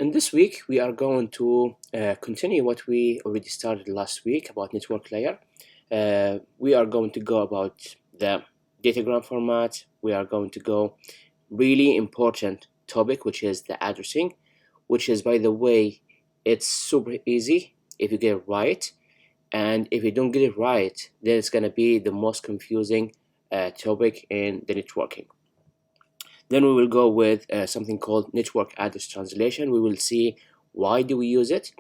In this week, we are going to continue what we already started last week about network layer. We are going to go about the datagram format. We are going to go really important topic, which is the addressing, which is, by the way, it's super easy if you get it right. And if you don't get it right, then it's going to be the most confusing topic in the networking. Then we will go with something called network address translation. We will see why do we use it.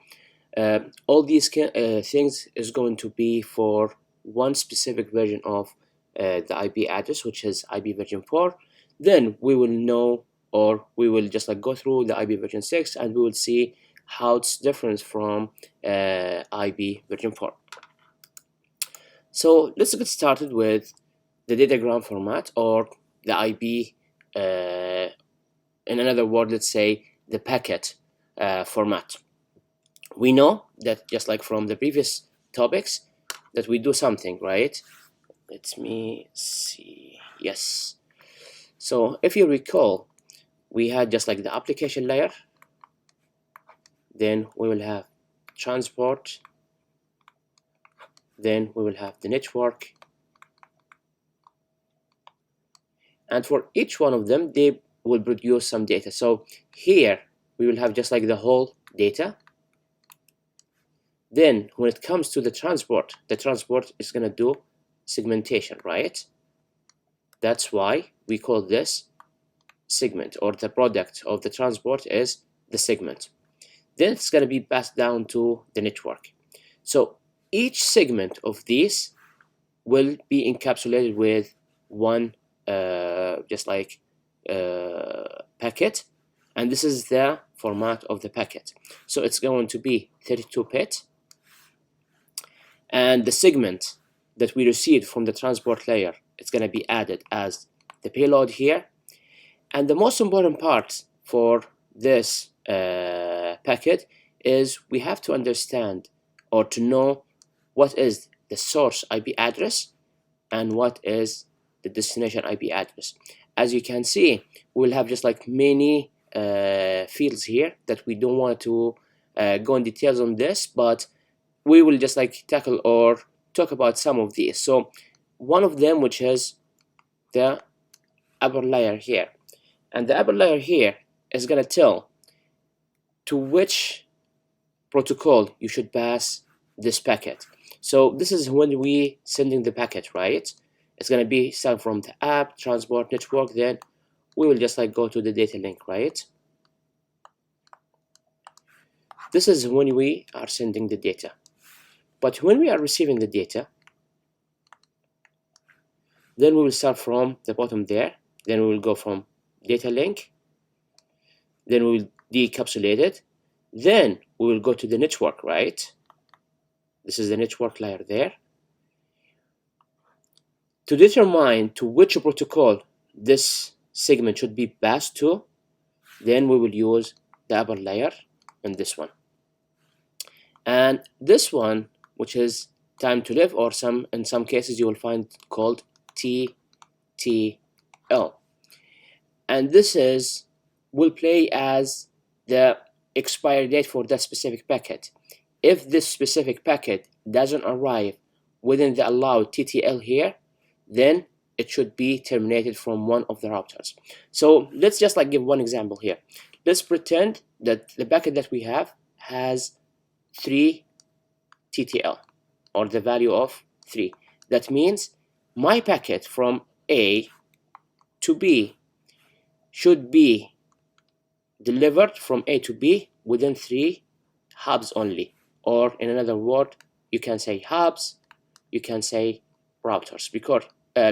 All these things is going to be for one specific version of the IP address, which is IP version 4. Then we will know, or we will just like go through the IP version 6, and we will see how it's different from IP version 4. So let's get started with the datagram format, or the IP, in another word, let's say the packet format. We know that, just like from the previous topics, that we do something, right? Let me see. Yes. So if you recall, we had just like the application layer, then we will have transport, then we will have the network, and for each one of them they will produce some data. So here we will have just like the whole data. Then when it comes to the transport is going to do segmentation, right? That's why we call this segment, or the product of the transport is the segment. Then it's going to be passed down to the network. So each segment of these will be encapsulated with one packet, and this is the format of the packet. So it's going to be 32-bit, and the segment that we received from the transport layer, it's going to be added as the payload here. And the most important part for this packet is we have to understand, or to know, what is the source IP address and what is the destination IP address. As you can see, we'll have just like many fields here that we don't want to go in details on this, but we will just like tackle or talk about some of these. So one of them, which is the upper layer here, and the upper layer here is going to tell to which protocol you should pass this packet. So this is when we sending the packet, right? It's going to be start from the app, transport, network, then we will just like go to the data link, right? This is when we are sending the data. But when we are receiving the data, then we will start from the bottom there, then we will go from data link, then we will decapsulate it, then we will go to the network, right? This is the network layer there. To determine to which protocol this segment should be passed to, then we will use the upper layer and this one. And this one, which is time to live, or in some cases you will find called TTL. And this will play as the expiry date for that specific packet. If this specific packet doesn't arrive within the allowed TTL here, then it should be terminated from one of the routers. So let's just like give one example here. Let's pretend that the packet that we have has 3 TTL, or the value of 3. That means my packet from A to B should be delivered from A to B within 3 hubs only, or in another word, you can say hubs, you can say routers,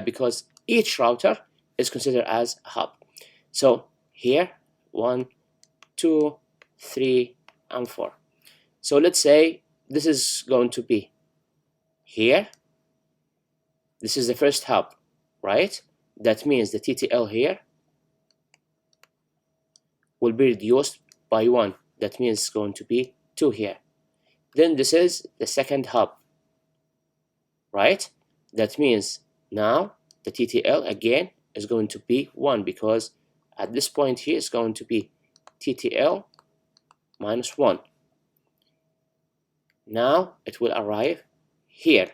because each router is considered as a hub. So here 1, 2, 3, and 4. So let's say this is going to be here. This is the first hub, right? That means the TTL here will be reduced by 1. That means it's going to be 2 here. Then this is the second hub, right? That means now the TTL again is going to be 1, because at this point here it's going to be TTL minus 1. Now it will arrive here,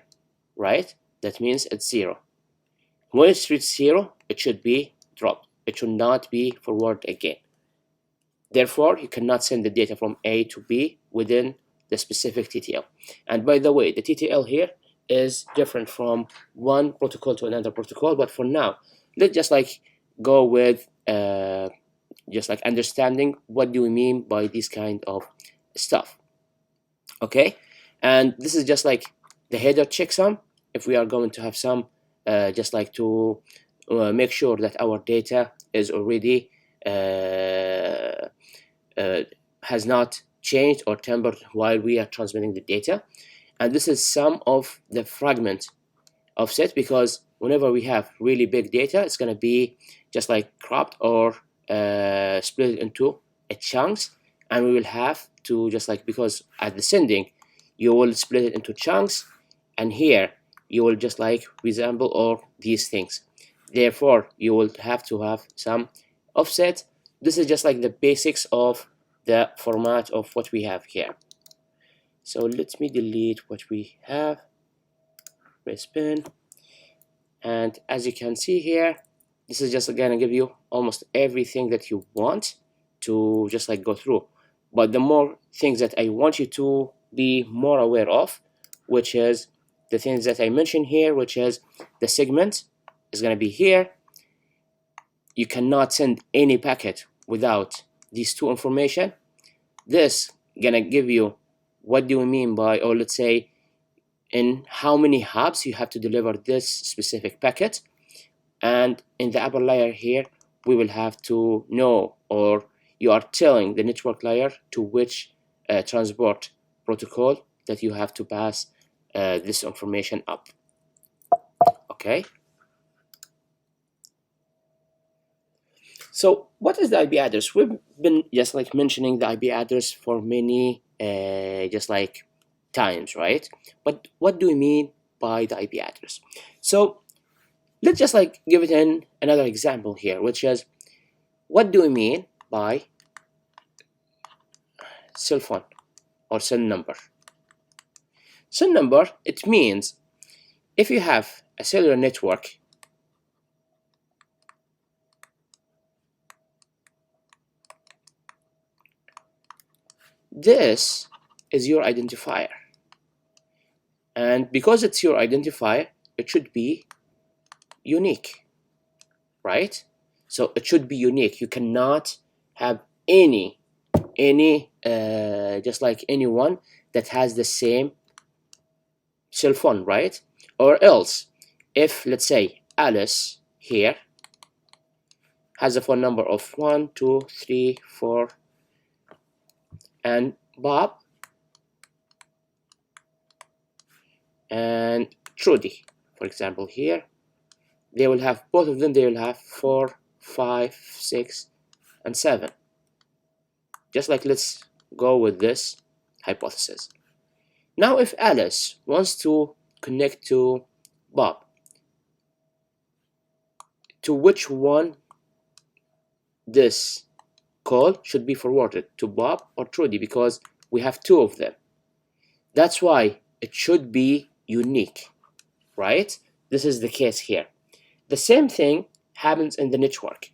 right? That means it's 0. When it's reached 0, it should be dropped. It should not be forwarded again. Therefore, you cannot send the data from A to B within the specific TTL. And by the way, the TTL here is different from one protocol to another protocol, but for now, let's just like go with just like understanding what do we mean by this kind of stuff. Okay, and this is just like the header checksum. If we are going to have some just like to make sure that our data is already has not changed or tempered while we are transmitting the data. And this is some of the fragment offset, because whenever we have really big data, it's going to be just like cropped or split into chunks, and we will have to just like, because at the sending you will split it into chunks, and here you will just like resemble all these things. Therefore, you will have to have some offset. This is just like the basics of the format of what we have here. So let me delete what we have. Press pen. And as you can see here, this is just gonna give you almost everything that you want to just like go through. But the more things that I want you to be more aware of, which is the things that I mentioned here, which is the segment is gonna be here. You cannot send any packet without these two information. This gonna give you what do we mean by, or let's say in how many hops you have to deliver this specific packet. And in the upper layer here, we will have to know, or you are telling the network layer to which transport protocol that you have to pass this information up. Okay. So what is the IP address? We've been just like mentioning the IP address for many just like times, right? But what do we mean by the IP address? So let's just like give it another example here, which is what do we mean by cell phone or cell number? Cell number, it means if you have a cellular network, this is your identifier. And because it's your identifier, it should be unique, right? So it should be unique. You cannot have any just like anyone that has the same cell phone, right? Or else, if let's say Alice here has a phone number of 1, 2, 3, 4, and Bob and Trudy, for example, here, they will have, both of them, they will have 4, 5, 6, and 7. Just like, let's go with this hypothesis. Now, if Alice wants to connect to Bob, to which one this call should be forwarded, to Bob or Trudy, because we have two of them. That's why it should be unique, right? This is the case here. The same thing happens in the network.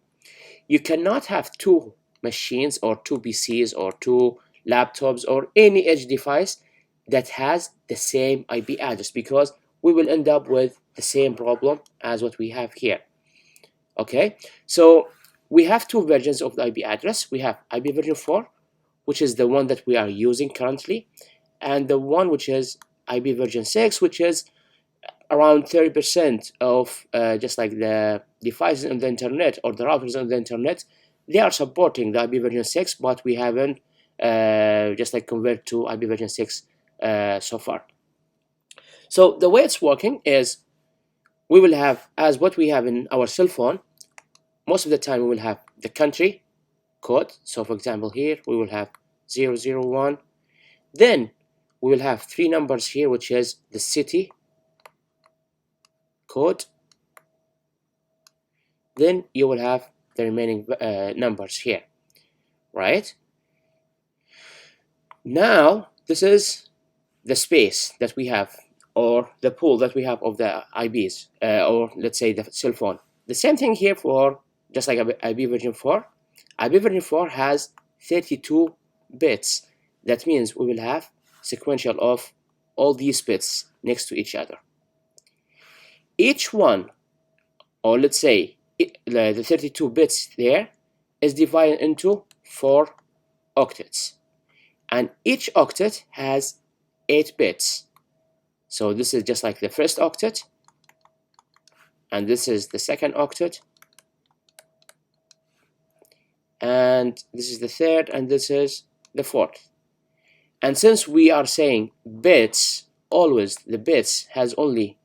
You cannot have two machines or two PCs or two laptops or any edge device that has the same IP address, because we will end up with the same problem as what we have here. Okay, so we have two versions of the IP address. We have IP version 4, which is the one that we are using currently, and the one which is IP version 6, which is around 30% of just like the devices on the internet or the routers on the internet. They are supporting the IP version 6, but we haven't just like convert to IP version 6 so far. So the way it's working is we will have, as what we have in our cell phone, most of the time we will have the country code. So for example, here we will have 001. Then we will have 3 numbers here, which is the city code. Then you will have the remaining numbers here, right? Now this is the space that we have, or the pool that we have of the IBs, or let's say the cell phone. The same thing here for just like IB version 4. IB version 4 has 32 bits. That means we will have sequential of all these bits next to each other. Each one, or let's say the 32 bits there, is divided into 4 octets, and each octet has 8 bits. So this is just like the first octet, and this is the second octet, and this is the third, and this is the fourth. And since we are saying bits, always the bits has only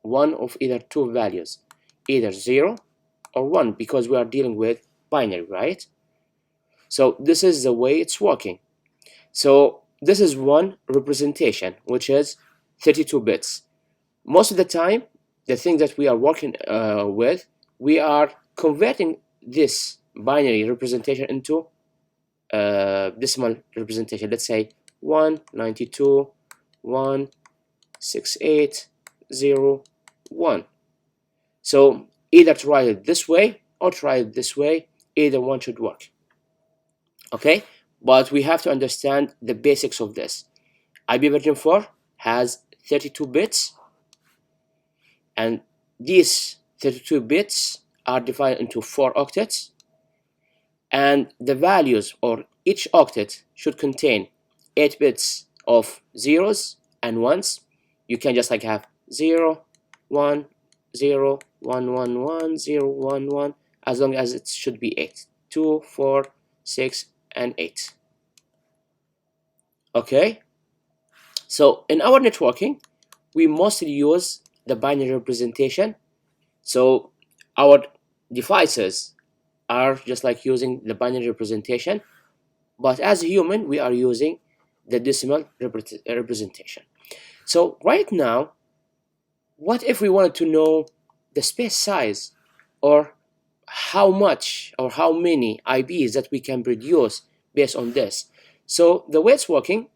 one of either two values, either 0 or 1, because we are dealing with binary, right? So this is the way it's working. So this is one representation, which is 32 bits. Most of the time, the thing that we are working with, we are converting this binary representation into decimal representation. Let's say 192.168.0.1. So either to write it this way or to write it this way, either one should work. Okay, but we have to understand the basics of this. IB version 4 has 32 bits, and these 32 bits are divided into 4 octets, and the values, or each octet should contain 8 bits of zeros and ones. You can just like have 0, 1, 0, 1, 1, 1, 0, 1, 1, as long as it should be 8. 2, 4, 6, and 8. Okay, so in our networking, we mostly use the binary representation. So our devices are just like using the binary representation, but as a human, we are using the decimal representation. So right now, what if we wanted to know the space size, or how much or how many IBs that we can produce based on this? So the way it's working,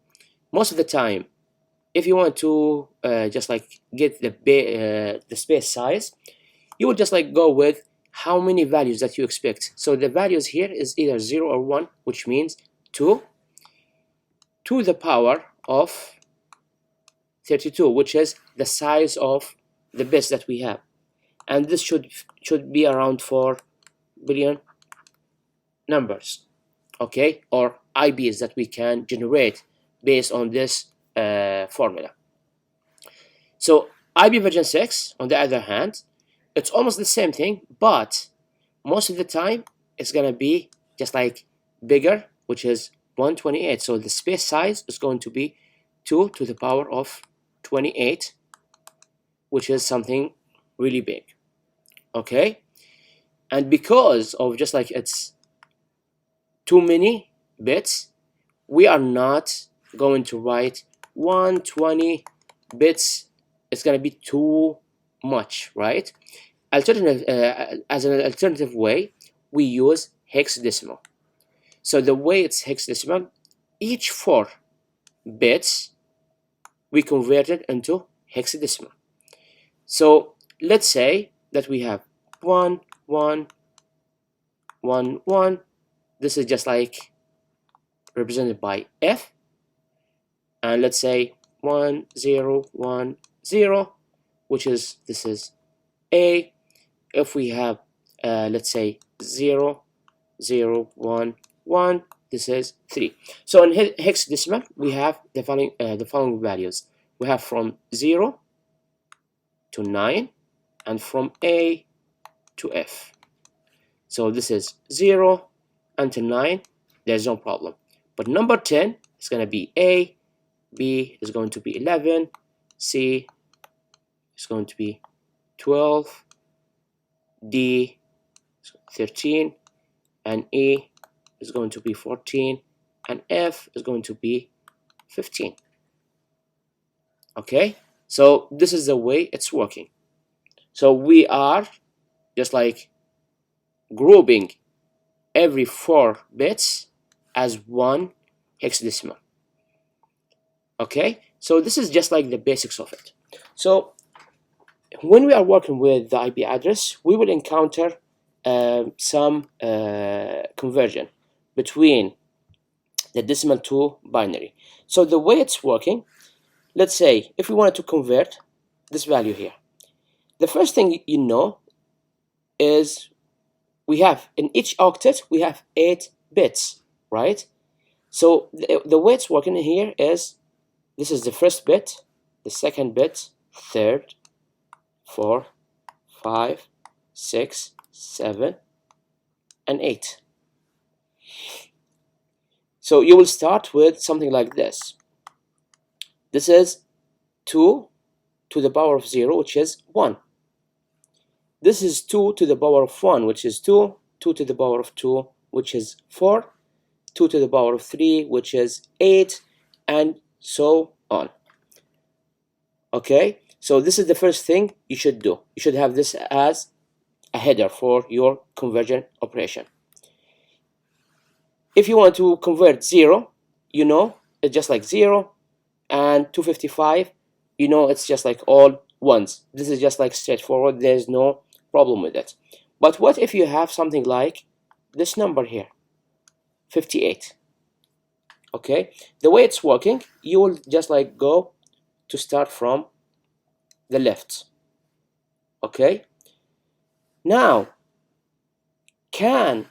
most of the time, if you want to just like get the space size, you would just like go with how many values that you expect. So the values here is either 0 or 1, which means 2 to the power of 32, which is the size of the bits that we have, and this should be around 4 billion numbers, okay, or IBs that we can generate based on this formula. So IB version 6, on the other hand, it's almost the same thing, but most of the time it's gonna be just like bigger, which is 128. So the space size is going to be 2 to the power of 28, which is something really big. Okay, and because of just like it's too many bits, we are not going to write 120 bits. It's gonna be too much, right? As an alternative way, we use hexadecimal. So the way it's hexadecimal, each 4 bits we convert it into hexadecimal. So let's say that we have 1, 1, 1, 1. This is just like represented by F, and let's say 1, 0, 1, 0, which is, this is A. If we have let's say 0, 0, 1, 1, this is 3. So in hexadecimal we have the following values. We have from 0 to 9, and from A to F. So this is 0 until 9, there's no problem. But number 10 is going to be A, B is going to be 11, C is going to be 12, D is 13, and E is going to be 14, and F is going to be 15. Okay, so this is the way it's working. So we are just like grouping every 4 bits as one hexadecimal. Okay, so this is just like the basics of it. So when we are working with the IP address, we will encounter some conversion between the decimal to binary. So the way it's working, let's say if we wanted to convert this value here, the first thing you know is we have in each octet we have 8 bits, right? So the way it's working here is this is the first bit, the second bit, third, 4, 5, 6, 7, and 8. So you will start with something like this. This is 2 to the power of 0, which is 1. This is 2 to the power of 1, which is 2, 2 to the power of 2, which is 4, 2 to the power of 3, which is 8, and so on. Okay, so this is the first thing you should do. You should have this as a header for your conversion operation. If you want to convert 0, you know it's just like 0, and 255, you know it's just like all ones. This is just like straightforward, there's no problem with it. But what if you have something like this number here, 58? Okay, the way it's working, you will just like go to start from the left. Okay, now can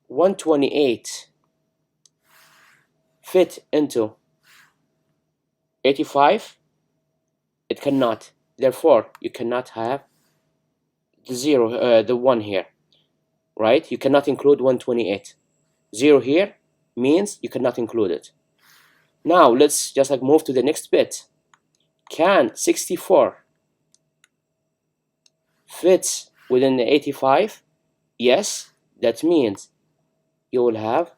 128 fit into 85? It cannot. Therefore, you cannot have the 1 here, right? You cannot include 128. 0 here means you cannot include it. Now let's just like move to the next bit. Can 64 fits within the 85? Yes, that means you will have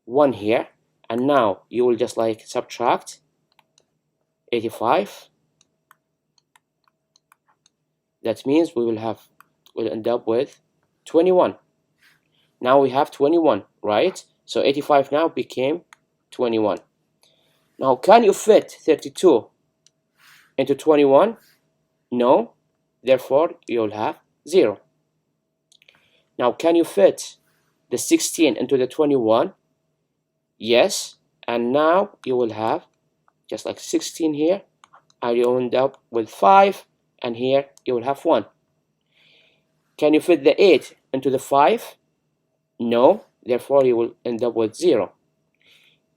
1 here, and now you will just like subtract 85. That means we'll end up with 21. Now we have 21, right? So 85 now became 21. Now can you fit 32 into 21? No, therefore you'll have 0. Now can you fit the 16 into the 21? Yes, and now you will have just like 16 here, and you end up with 5, and here you will have 1. Can you fit the 8 into the 5? No, therefore you will end up with 0.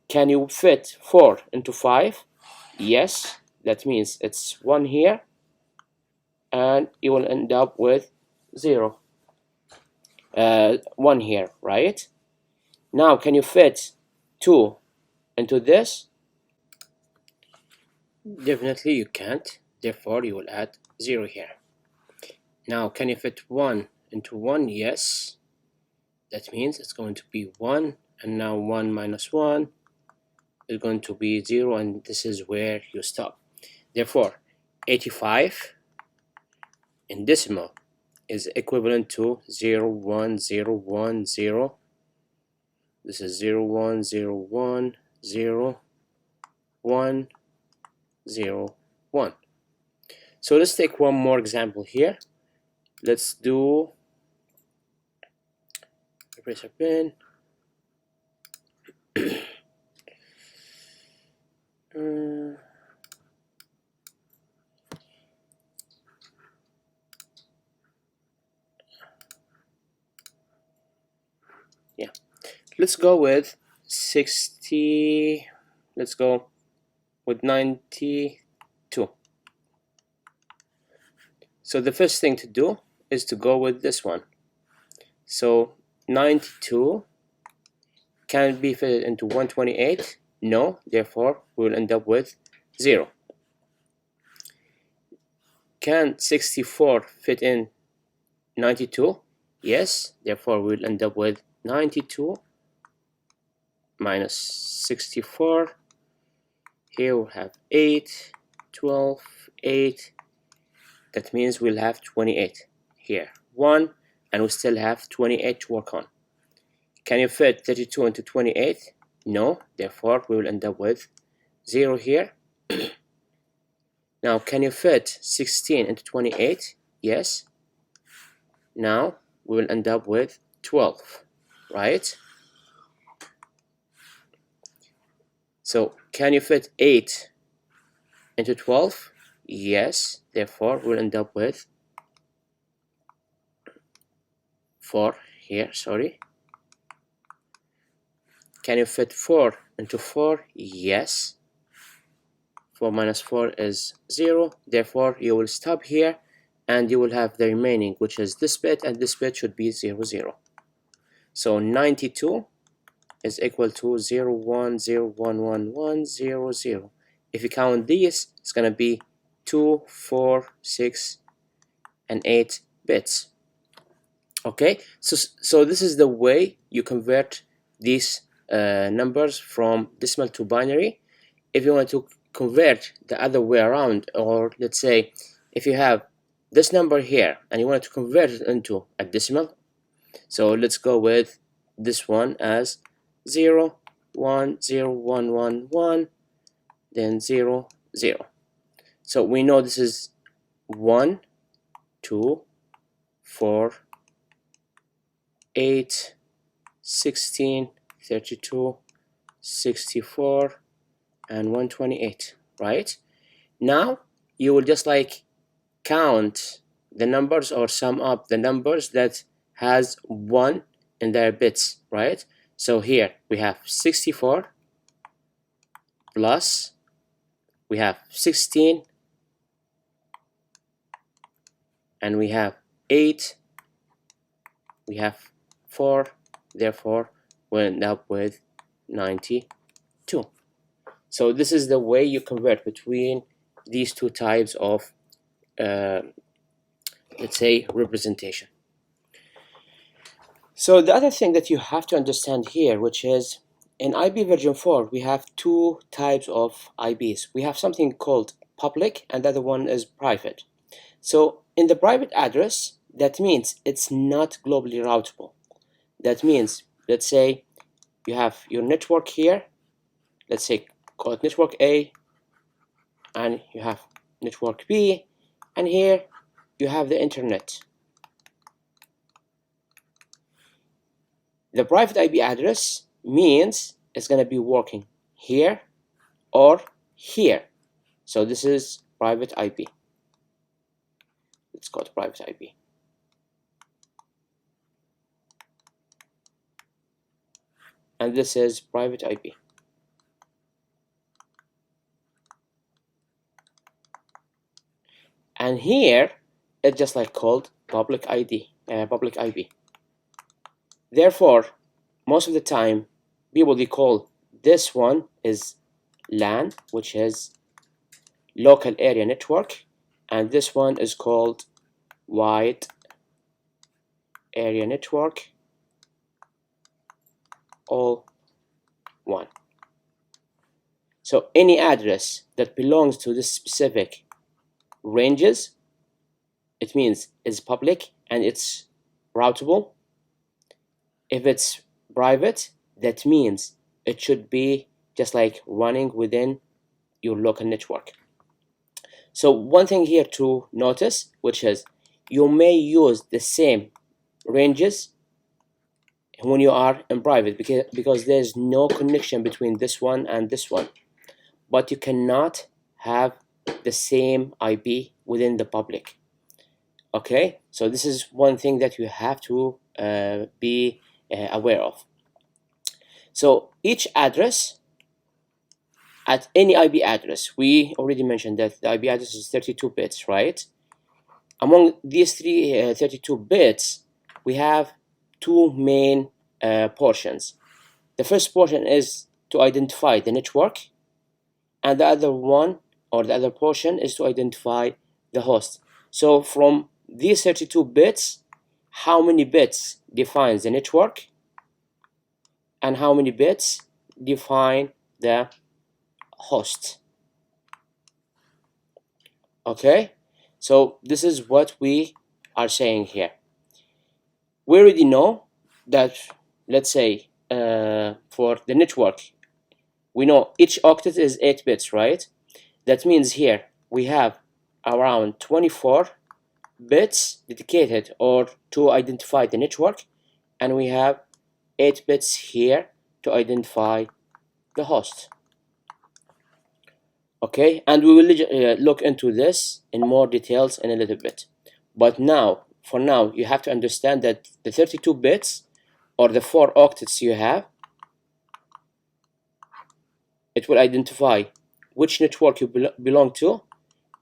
Can you fit 4 into 5? Yes, that means it's 1 here, and you will end up with 0. 1 here, right? Now can you fit 2 into this? Definitely you can't, therefore you will add 0 here. Now can you fit 1 into 1? Yes, that means it's going to be 1, and now 1 minus 1 is going to be 0, and this is where you stop. Therefore 85 in decimal is equivalent to 0, 1, 0, 1, 0. This is 0, 1, 0, 1, 0, 1, 0, 1. So let's take one more example here. Let's do eraser pen. Yeah, let's go with 60. Let's go with 92. So the first thing to do is to go with this one. So 92 can be fitted into 128. No, therefore we will end up with 0. Can 64 fit in 92? Yes, therefore we will end up with 92 minus 64. Here we'll have 8, 12, 8. That means we'll have 28 here. 1, and we still have 28 to work on. Can you fit 32 into 28? No, therefore we will end up with 0 here. Now, can you fit 16 into 28? Yes. Now, we will end up with 12, right? So, can you fit 8 into 12? Yes. Therefore, we'll end up with 4 here, sorry. Can you fit 4 into 4? Yes. 4 minus 4 is 0. Therefore, you will stop here and you will have the remaining, which is this bit, and this bit should be 0, 0. So 92 is equal to 0, 1, 0, 1, 1, 1, 0, 0. If you count these, it's going to be 2, 4, 6, and 8 bits. Okay, so this is the way you convert these numbers from decimal to binary. If you want to convert the other way around, or let's say if you have this number here and you want to convert it into a decimal, so let's go with this one as 0, 1, 0, 1, 1, 1, then 0, 0. So we know this is 1, 2, 4, 8, 16, 32, 64, and 128, right? Now you will just like count the numbers or sum up the numbers that has 1 in their bits, right? So here we have 64 plus we have 16 and we have 8, we have 4, therefore we end up with 92. So this is the way you convert between these two types of let's say representation. So the other thing that you have to understand here, which is in IB version 4 we have two types of IBs. We have something called public and the other one is private. So in the private address, that means it's not globally routable. That means, let's say you have your network here, let's say call it network A, and you have network B, and here you have the internet. The private IP address means it's going to be working here or here. So this is private IP. Let's go to private IP. And this is private IP. And here it's just like called public ID, public IP. Therefore, most of the time, people they call this one is LAN, which is local area network, and this one is called wide area network, all one. So any address that belongs to this specific ranges, it means it's public and it's routable. If it's private, that means it should be just like running within your local network. So one thing here to notice, which is you may use the same ranges when you are in private because there's no connection between this one and this one, but you cannot have the same IP within the public. Okay, so this is one thing that you have to be aware of. So each address, at any IP address, we already mentioned that the IP address is 32 bits, right? Among these 32 bits, we have two main portions. The first portion is to identify the network, and the other one, or the other portion, is to identify the host. So from these 32 bits, how many bits defines the network, and how many bits define the host. Okay, so this is what we are saying here. We already know that, let's say, for the network, we know each octet is 8 bits, right? That means here we have around 24 bits dedicated or to identify the network, and we have 8 bits here to identify the host. Okay, and we will look into this in more details in a little bit. But now, for now, you have to understand that the 32 bits or the 4 octets you have, it will identify which network you belong to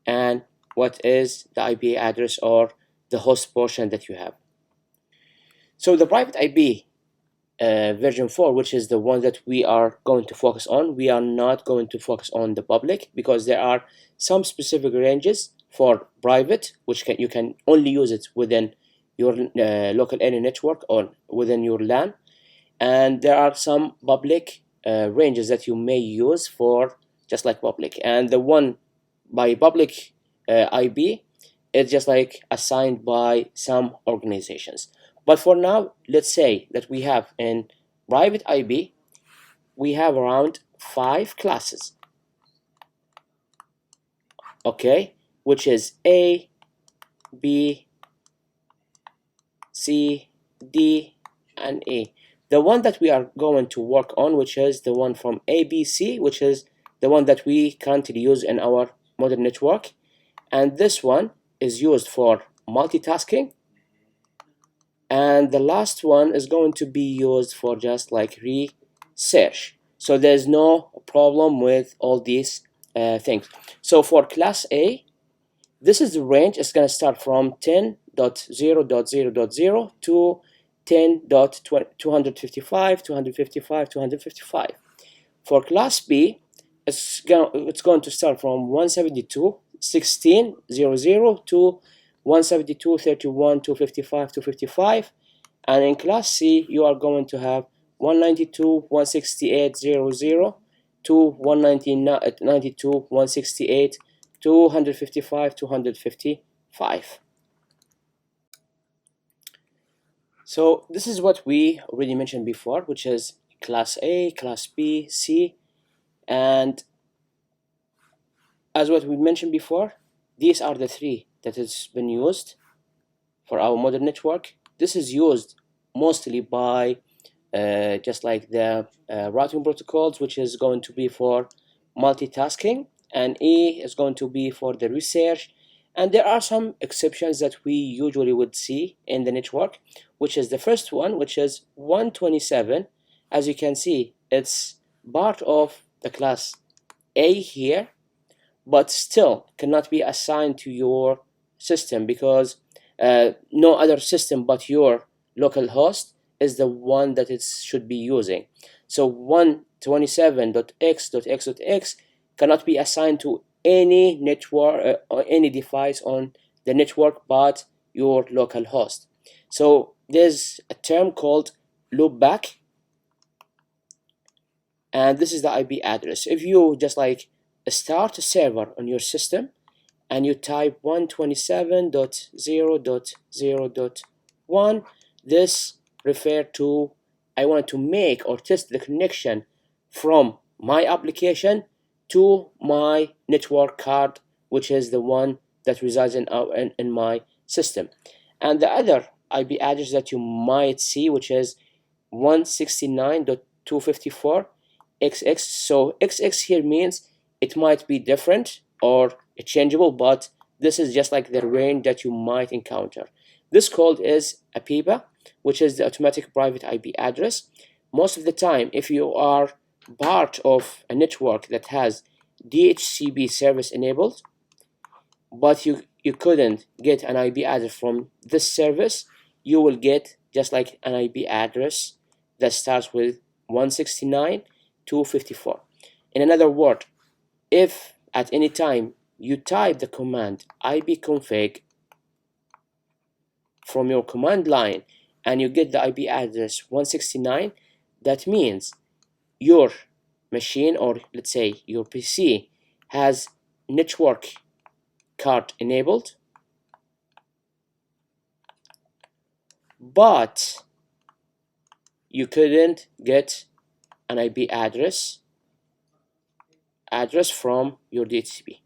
and what is the IP address or the host portion that you have. So the private IP version 4, which is the one that we are going to focus on, we are not going to focus on the public because there are some specific ranges for private, which you can only use it within your local area network or within your LAN, and there are some public ranges that you may use for just like public, and the one by public IP is just like assigned by some organizations. But for now, let's say that we have in private IP, we have around 5 classes, okay, which is A, B, C, D, and E. The one that we are going to work on, which is the one from ABC, which is the one that we currently use in our modern network, and this one is used for multitasking, and the last one is going to be used for just like research. So there's no problem with all these things. So for class A, this is the range. It's going to start from 10.0.0.0 to 10.255, 255, 255. For class B, it's going to start from 172.16.0.0 to 172.31, 255, 255. And in class C, you are going to have 192.168.0.0 to 192.168, 255, 255. So this is what we already mentioned before, which is class A, class B, C, and as what we mentioned before, these are the 3 that has been used for our modern network. This is used mostly by just like the routing protocols, which is going to be for multitasking, and E is going to be for the research. And there are some exceptions that we usually would see in the network, which is the first one, which is 127. As you can see, it's part of the class A here, but still cannot be assigned to your system because no other system but your local host is the one that it should be using. So 127.x.x.x cannot be assigned to any network or any device on the network but your local host. So there's a term called loopback, and this is the IP address. If you just like start a server on your system and you type 127.0.0.1, this refer to I want to make or test the connection from my application to my network card, which is the one that resides in my system. And the other IP address that you might see, which is 169.254 XX. So XX here means it might be different or changeable, but this is just like the range that you might encounter. This code is APIBA, which is the automatic private IP address. Most of the time, if you are part of a network that has DHCP service enabled, but you couldn't get an IP address from this service, you will get just like an IP address that starts with 169.254. In another word, if at any time you type the command ipconfig from your command line and you get the IP address 169, that means your machine, or let's say your PC, has network card enabled, but you couldn't get an IP address address from your DHCP.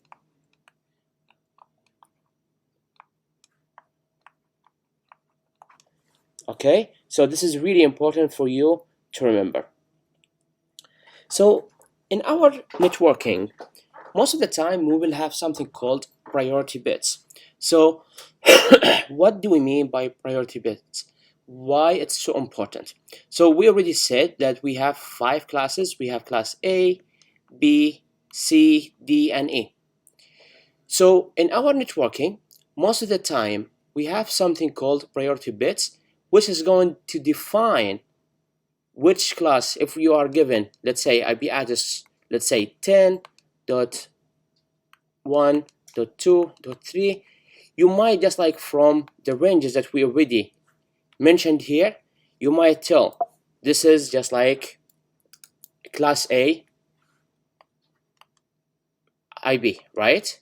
Okay, so this is really important for you to remember. So in our networking, most of the time we will have something called priority bits. So what do we mean by priority bits? Why it's so important? So we already said that we have 5 classes. We have class A, B, C, D, and E. So in our networking, most of the time we have something called priority bits, which is going to define which class, if you are given, let's say IP address, let's say 10.1.2.3, you might just like from the ranges that we already mentioned here, you might tell this is just like class A IB, right?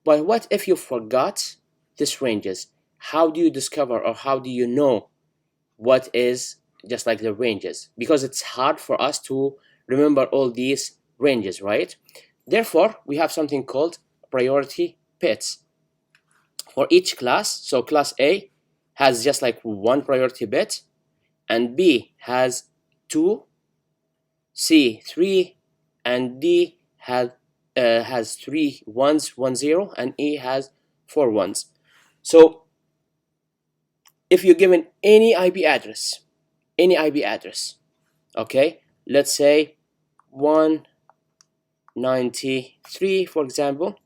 But what if you forgot these ranges? How do you discover, or how do you know what is just like the ranges? Because it's hard for us to remember all these ranges, right? Therefore, we have something called priority bits for each class. So class A has just like 1 priority bit, and B has 2, C 3, and D has 3 ones, 1 0, and E has 4 ones. So if you're given any IP address, okay, let's say 193, for example,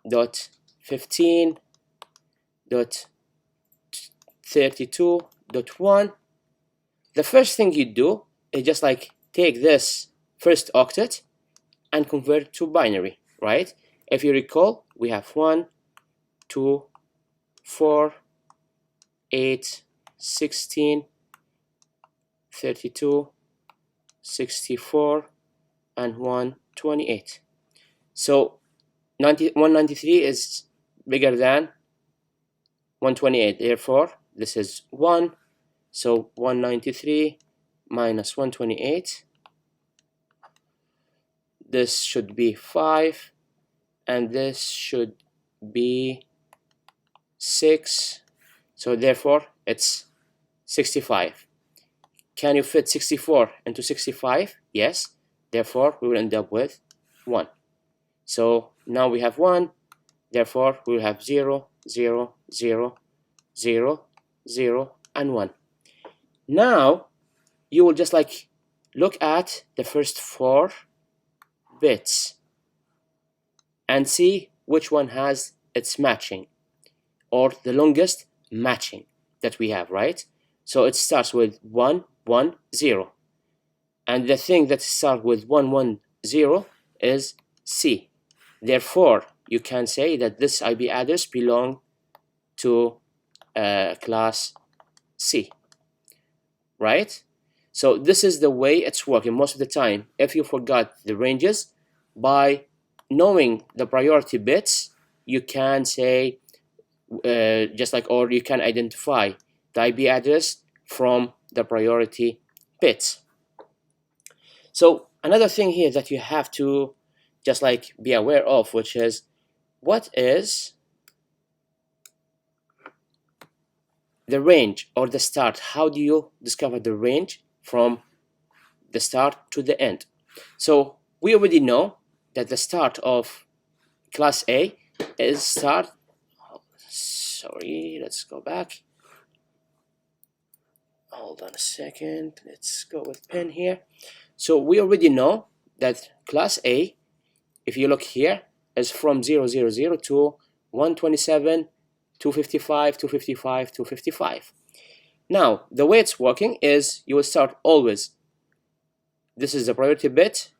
.15.32.1, the first thing you do is just like take this first octet and convert it to binary, right? If you recall, we have 1, 2, 4, 8, 16, 32, 64, and 128. So 193 is bigger than 128, therefore this is 1. So 193 minus 128, this should be 5, and this should be 6. So therefore it's 65. Can you fit 64 into 65? Yes. Therefore we will end up with 1. So now we have 1. Therefore we will have 0, 0, 0, 0, 0, and 1. Now you will just like look at the first 4 bits and see which one has its matching, or the longest matching that we have, right? So it starts with 1, 1, 0. And the thing that starts with 1, 1, 0 is C. Therefore, you can say that this IP address belongs to class C, right? So this is the way it's working most of the time. If you forgot the ranges, by knowing the priority bits, you can say just like, or you can identify the IP address from the priority bits. So another thing here that you have to just like be aware of, which is what is the range or the start? How do you discover the range from the start to the end? So we already know that the start of class A is start, sorry, let's go back. Hold on a second, let's go with pen here. So we already know that class A, if you look here, is from 000 to 127, 255, 255, 255. Now, the way it's working is you will start always, this is the priority bit,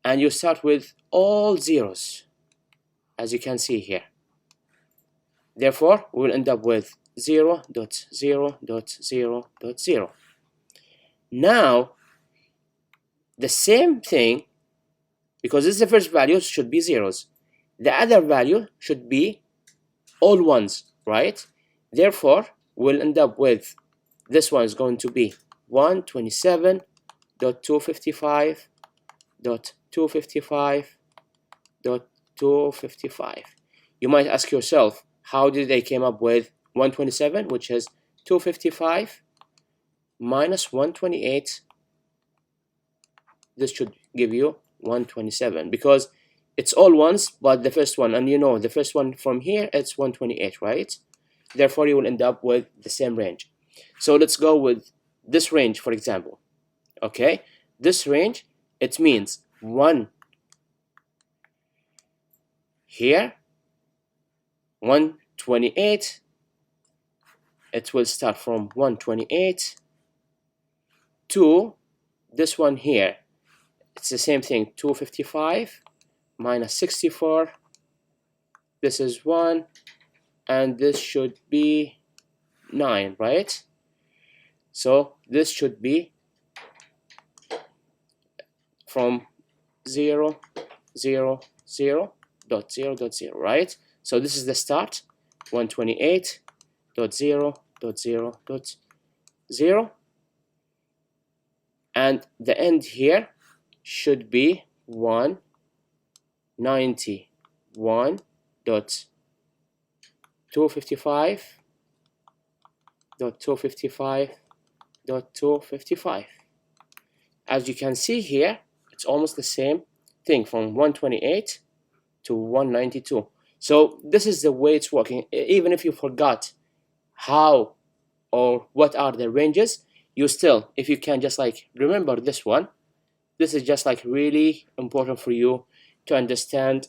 and you start with all zeros, as you can see here. Therefore, we will end up with 0.0.0.0. Now, the same thing, because this is the first value, should be zeros. The other value should be all ones, right? Therefore, we'll end up with, this one is going to be 127.255 128.255.255. You might ask yourself, how did they came up with 127, which is 255 minus 128? This should give you 127 because it's all ones, but the first one, and you know the first one from here, it's 128, right? Therefore, you will end up with the same range. So let's go with this range, for example. Okay, this range, it means 1 here, 128. It will start from 128 to this one here. It's the same thing, 255 minus 64. This is 1, and this should be 9, right? So this should be from 0, 0, 0, dot 0, dot 0, right? So this is the start, 128.0.0.0, and the end here should be 191.255.255.255. As you can see here, it's almost the same thing from 128 to 192. So this is the way it's working. Even if you forgot how or what are the ranges, you still, if you can just like remember this one, this is just like really important for you to understand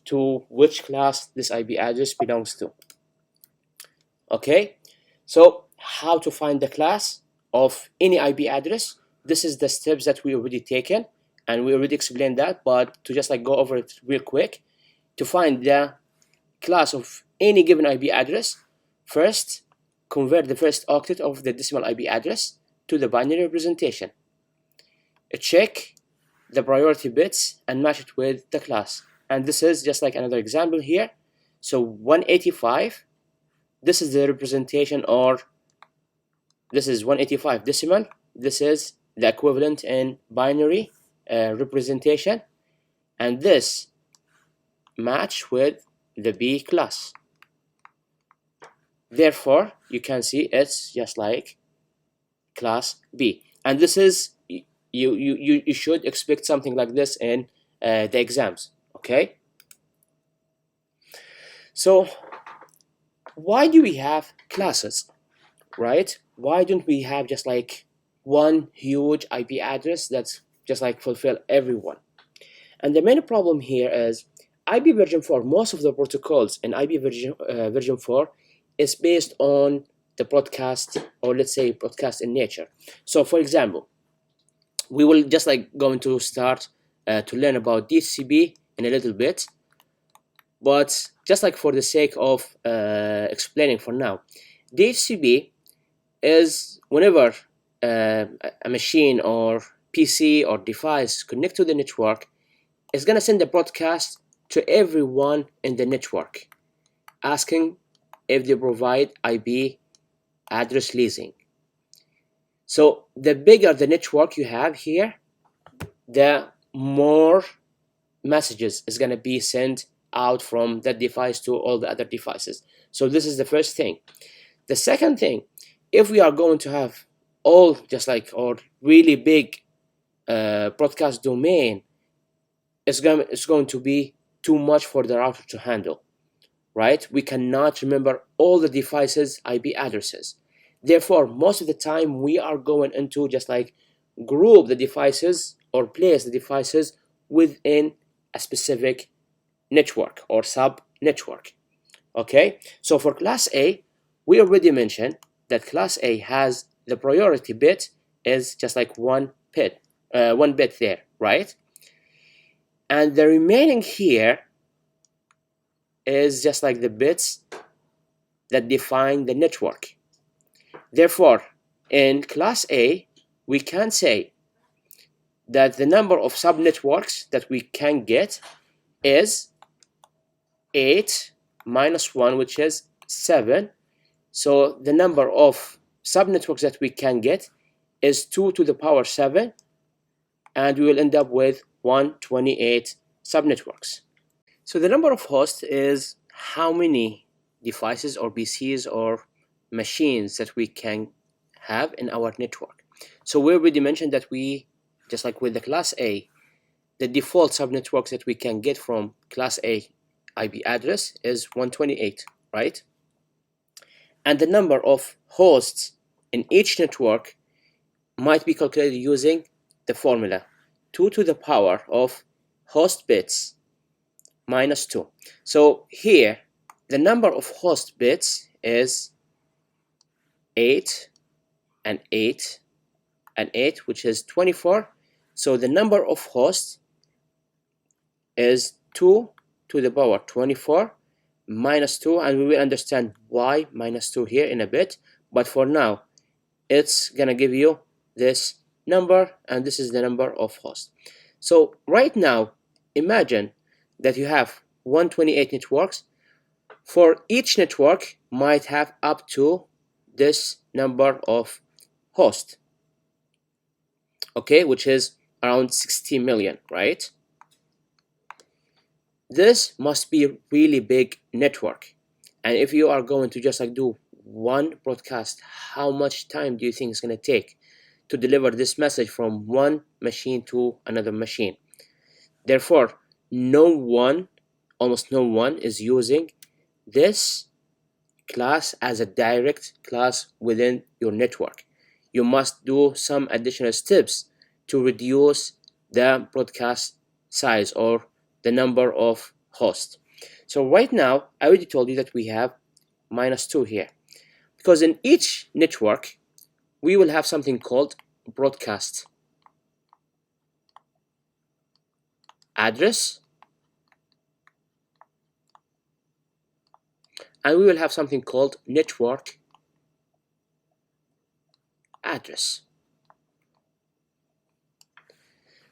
to which class this IP address belongs to. Okay, so how to find the class of any IP address? This is the steps that we already taken, and we already explained that, but to just like go over it real quick, to find the class of any given IP address, first convert the first octet of the decimal IP address to the binary representation. Check the priority bits and match it with the class. And this is just like another example here. So 185, this is the representation, or this is 185 decimal. This is the equivalent in binary representation, and this match with the B class. Therefore, you can see it's just like class B. And this is, you should expect something like this in the exams. Okay, so why do we have classes, right? Why don't we have just like one huge IP address that's just like fulfill everyone? And the main problem here is IP version 4, most of the protocols in IP version 4 is based on the broadcast, or let's say broadcast in nature. So for example, we will just like going to start to learn about DHCP in a little bit, but just like for the sake of explaining for now, DHCP is whenever a machine or PC or device connect to the network, it's gonna send a broadcast to everyone in the network, asking if they provide IP address leasing. So the bigger the network you have here, the more messages is going to be sent out from that device to all the other devices. So this is the first thing. The second thing, if we are going to have all just like or really big broadcast domain, it's going to be too much for the router to handle, right? We cannot remember all the devices' IP addresses. Therefore, most of the time we are going into just like group the devices or place the devices within a specific network or sub network. Okay, so for class A, we already mentioned that class A has the priority bit is just like one bit there, right? And the remaining here is just like the bits that define the network. Therefore, in class A, we can say that the number of subnetworks that we can get is 8 minus 1, which is 7. So the number of subnetworks that we can get is 2 to the power 7, and we will end up with 128 subnetworks. So the number of hosts is how many devices or PCs or machines that we can have in our network. So we already mentioned that we, just like with the class A, the default subnetworks that we can get from class A IP address is 128, right? And the number of hosts in each network might be calculated using the formula 2 to the power of host bits minus 2. So here, the number of host bits is 8 and 8 and 8, which is 24. So the number of hosts is 2 to the power 24 minus 2, and we will understand why minus 2 here in a bit. But for now, it's gonna give you this number, and this is the number of hosts. So right now, imagine that you have 128 networks. For each network might have up to this number of hosts, okay, which is around 60 million, right? This must be a really big network. And if you are going to just like do one broadcast, how much time do you think it's going to take to deliver this message from one machine to another machine? Therefore, almost no one is using this class as a direct class within your network. You must do some additional steps to reduce the broadcast size or the number of hosts. So right now, I already told you that we have minus 2 here, because in each network, we will have something called broadcast address, and we will have something called network address.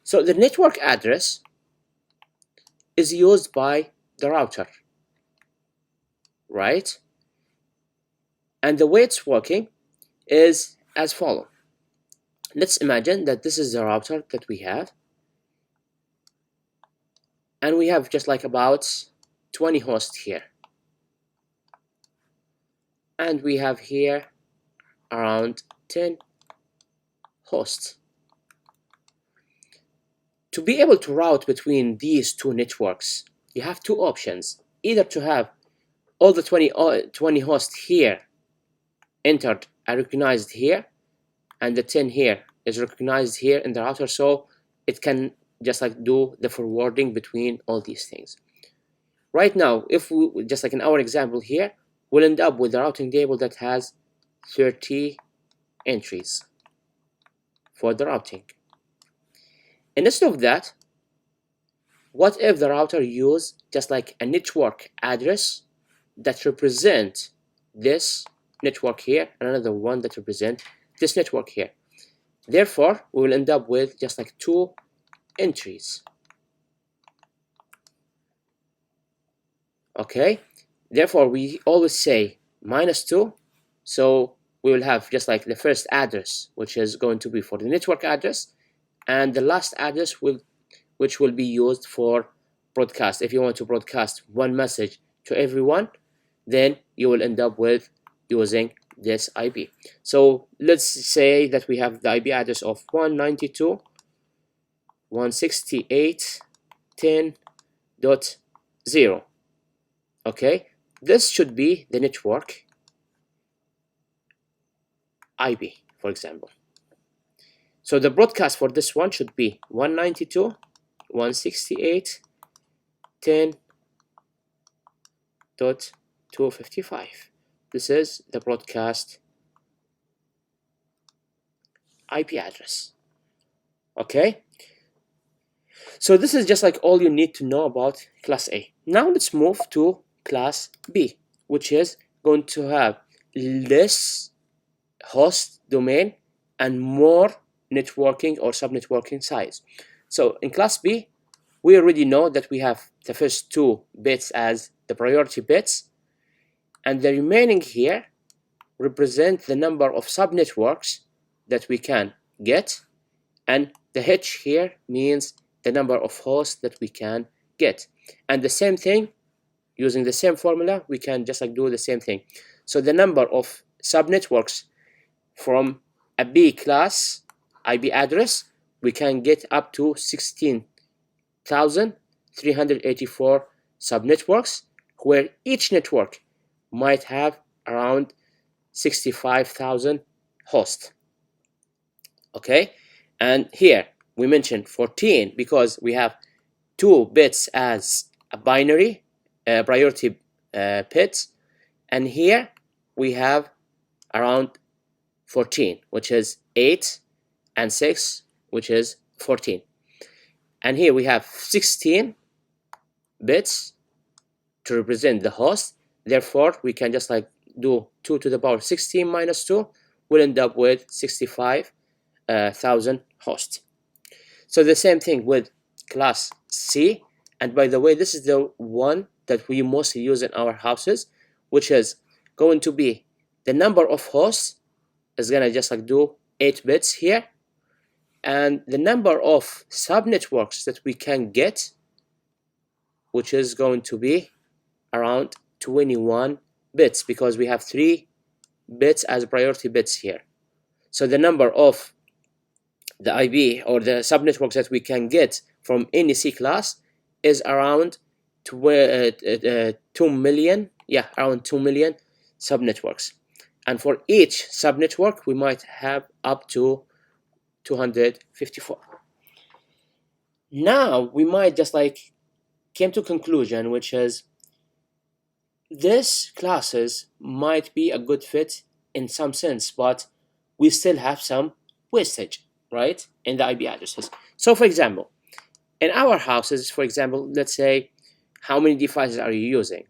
So the network address is used by the router, right? And the way it's working is as follows. Let's imagine that this is the router that we have, and we have just like about 20 hosts here, and we have here around 10 hosts. To be able to route between these two networks, you have two options: either to have all the 20 hosts here entered and recognized here, and the 10 here is recognized here in the router, so it can just like do the forwarding between all these things. Right now, if we, just like in our example here, we'll end up with a routing table that has 30 entries for the routing. And instead of that, what if the router use just like a network address that represent this network here, and another one that represent this network here? Therefore, we will end up with just like 2 entries. Okay, therefore we always say minus 2, so we will have just like the first address, which is going to be for the network address, and the last address which will be used for broadcast. If you want to broadcast one message to everyone, then you will end up with using this IP. So let's say that we have the IP address of 192.168.10.0. Okay, this should be the network IP, for example. So the broadcast for this one should be 192.168.10.255. This is the broadcast IP address. Okay, so this is just like all you need to know about class A. Now let's move to class B, which is going to have less host domain and more networking or subnetworking size. So in class B, we already know that we have the first 2 bits as the priority bits, and the remaining here represent the number of subnetworks that we can get, and the H here means the number of hosts that we can get. And the same thing, using the same formula, we can just like do the same thing. So the number of subnetworks from a B class IP address, we can get up to 16,384 subnetworks, where each network might have around 65,000 hosts. Okay, and here we mentioned 14 because we have 2 bits as a binary priority bits, and here we have around 14, which is 8, and 6, which is 14. And here we have 16 bits to represent the host. Therefore, we can just like do 2 to the power 16 minus 2, we'll end up with 65,000 hosts. So the same thing with class C. And by the way, this is the one that we mostly use in our houses, which is going to be the number of hosts is gonna just like do 8 bits here, and the number of subnetworks that we can get, which is going to be around 21 bits because we have 3 bits as priority bits here. So the number of the IP or the subnetworks that we can get from any C class is around 2 million, around 2 million subnetworks. And for each subnetwork, we might have up to 254. Now we might just like came to a conclusion, which is this classes might be a good fit in some sense, but we still have some wastage, right, in the IP addresses. So for example, in our houses, for example, let's say, how many devices are you using?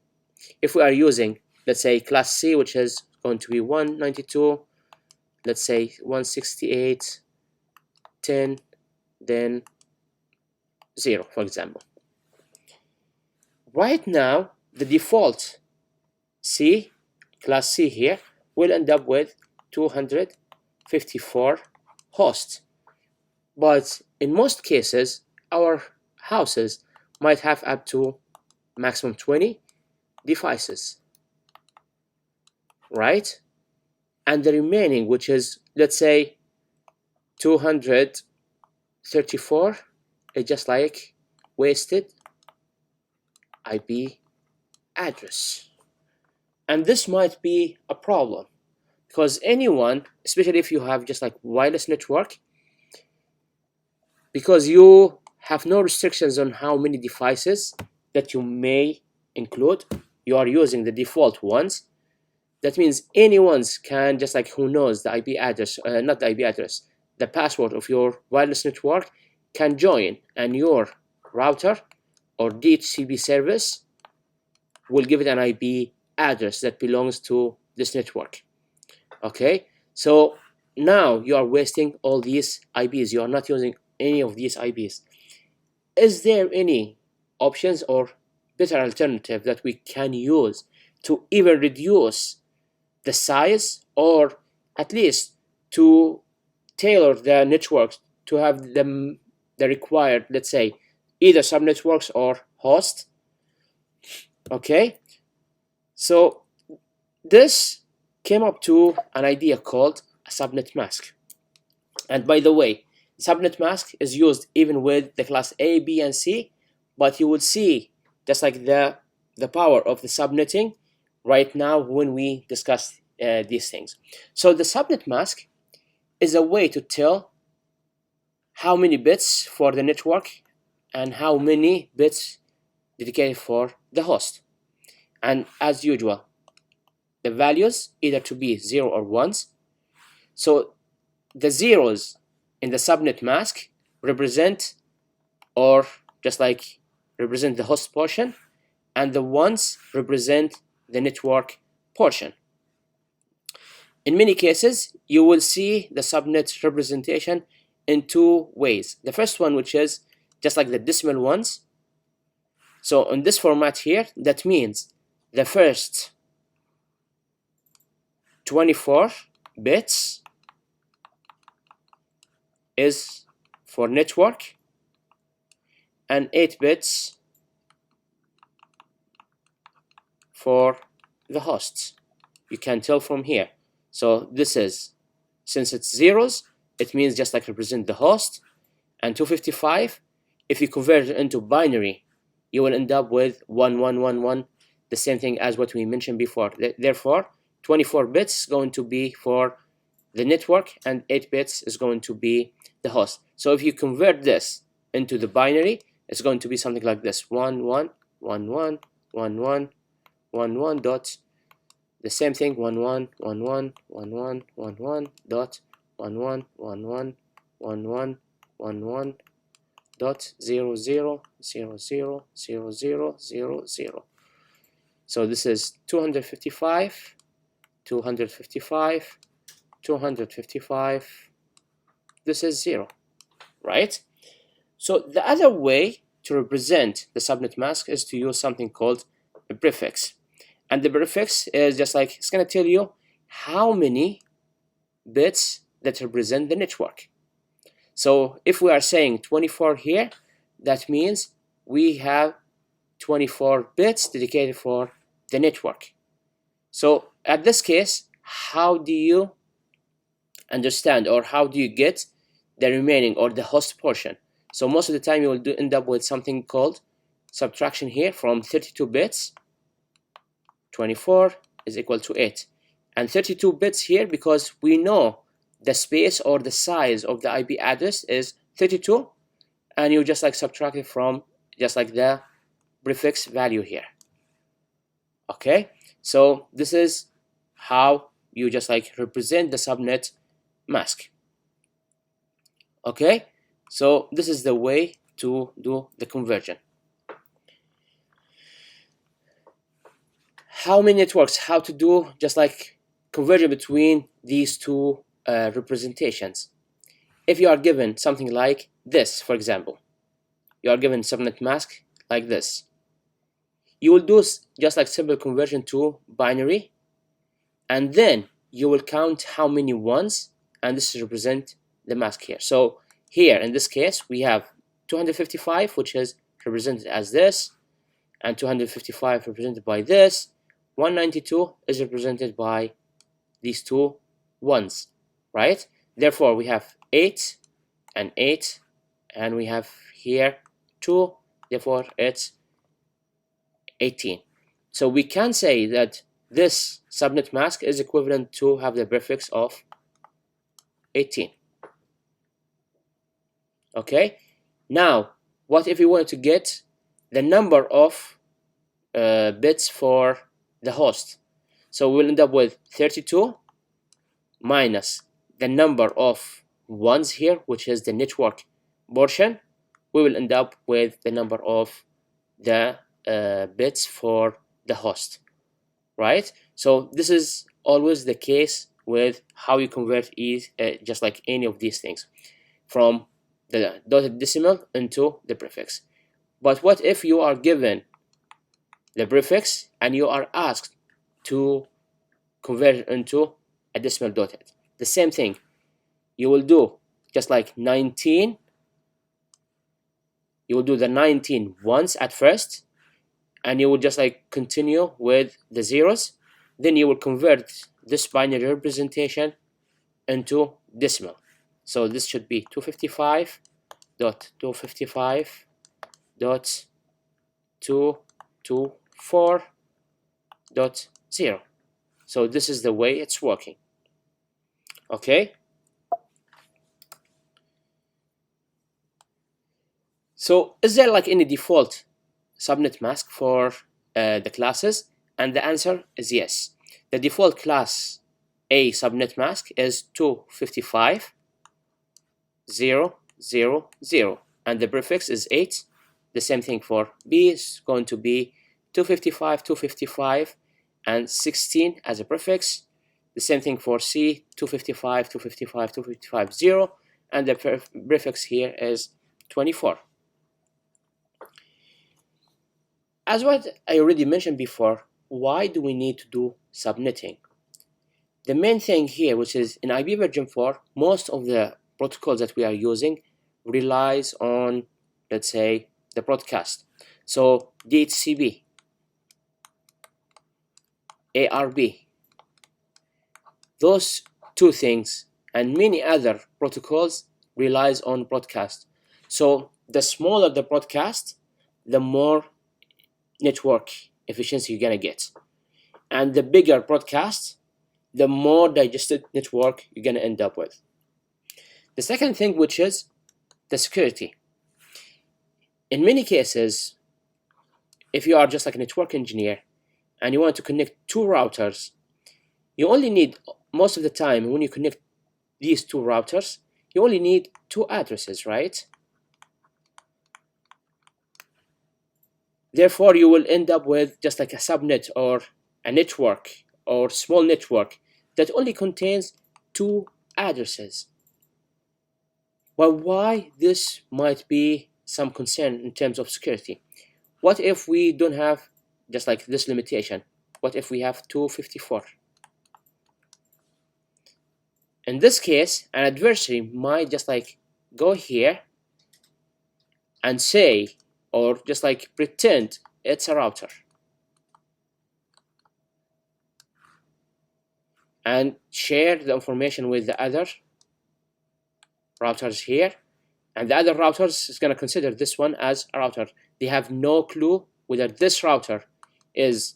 If we are using, let's say, class C, which is going to be 192, let's say 168, 10, then 0, for example. Right now, the default C, class C here, will end up with 254 hosts. But in most cases, our houses might have up to maximum 20 devices, right? And the remaining, which is, let's say, 234, is just like wasted IP address. And this might be a problem because anyone, especially if you have just like wireless network, because you have no restrictions on how many devices that you may include, you are using the default ones. That means anyone can, just like who knows the IP address, not the IP address, the password of your wireless network, can join, and your router or DHCP service will give it an IP address that belongs to this network. Okay, so now you are wasting all these IPs. You are not using any of these IPs. Is there any options or better alternative that we can use to even reduce the size, or at least to tailor the networks to have the required, let's say, either subnetworks or host? Okay, so this came up to an idea called a subnet mask. And by the way, subnet mask is used even with the class A, B, and C, but you will see just like the power of the subnetting right now when we discuss these things. So the subnet mask is a way to tell how many bits for the network and how many bits dedicated for the host. And as usual, the values either to be 0 or 1s. So the zeros in the subnet mask represent, or just like represent, the host portion, and the 1s represent the network portion. In many cases, you will see the subnet representation in 2 ways. The first one, which is just like the decimal ones. So in this format here, that means the first 24 bits is for network and 8 bits for the hosts. You can tell from here. So this is, since it's zeros, it means just like represent the host, and 255, if you convert it into binary, you will end up with 1111, the same thing as what we mentioned before. Therefore, 24 bits is going to be for the network and 8 bits is going to be the host. So if you convert this into the binary, it's going to be something like this: 1 1 1 1 1 1 1 1 dot, the same thing, 1 1 1 1 1 1 1 1 dot 1 1 1 1 1 1 1 1 dot 0 0 0 0 0 0 0 0. So this is 255 255 255. This is 0, right? So the other way to represent the subnet mask is to use something called a prefix. And the prefix is just like, it's going to tell you how many bits that represent the network. So if we are saying 24 here, that means we have 24 bits dedicated for the network. So at this case, how do you understand, or how do you get the remaining or the host portion? So most of the time you will end up with something called subtraction here. From 32 bits, 24 is equal to 8, and 32 bits here, because we know the space or the size of the IP address is 32, and you just like subtract it from just like the prefix value here. Okay, so this is how you just like represent the subnet mask. Okay, so this is the way to do the conversion. How many networks, how to do just like conversion between these two representations? If you are given something like this, for example, you are given subnet mask like this, you will do just like simple conversion to binary, and then you will count how many ones, and this is represent the mask here. So here in this case we have 255, which is represented as this, and 255 represented by this. 192 is represented by these two ones, right? Therefore we have 8 and 8, and we have here 2, therefore it's 18. So we can say that this subnet mask is equivalent to have the prefix of 18. Okay, now what if we wanted to get the number of bits for the host? So we'll end up with 32 minus the number of ones here, which is the network portion. We will end up with the number of the bits for the host, right? So this is always the case with how you convert just like any of these things, from the dotted decimal into the prefix. But what if you are given the prefix and you are asked to convert it into a decimal dotted? The same thing, you will do just like 19. You will do the 19 once at first, and you will just like continue with the zeros. Then you will convert this binary representation into decimal. So this should be 255.255.224.0. So this is the way it's working. Okay, so is there like any default subnet mask for the classes? And the answer is yes. The default class A subnet mask is 255.0.0.0, and the prefix is 8. The same thing for B is going to be 255.255 and 16 as a prefix. The same thing for C, 255.255.255.0, and the prefix here is 24. As what I already mentioned before, why do we need to do subnetting? The main thing here, which is in IPv4, most of the protocols that we are using relies on, let's say, the broadcast. So DHCP, ARP, those two things and many other protocols relies on broadcast. So the smaller the broadcast, the more network efficiency you're gonna get, and the bigger broadcast, the more digested network you're gonna end up with. The second thing, which is the security. In many cases, if you are just like a network engineer and you want to connect two routers, you only need, most of the time when you connect these two routers, you only need two addresses, right? Therefore, you will end up with just like a subnet or a network or small network that only contains two addresses. Well, why this might be some concern in terms of security? What if we don't have just like this limitation? What if we have 254? In this case, an adversary might just like go here and say, or just like pretend it's a router, and share the information with the other routers here, and the other routers is going to consider this one as a router. They have no clue whether this router is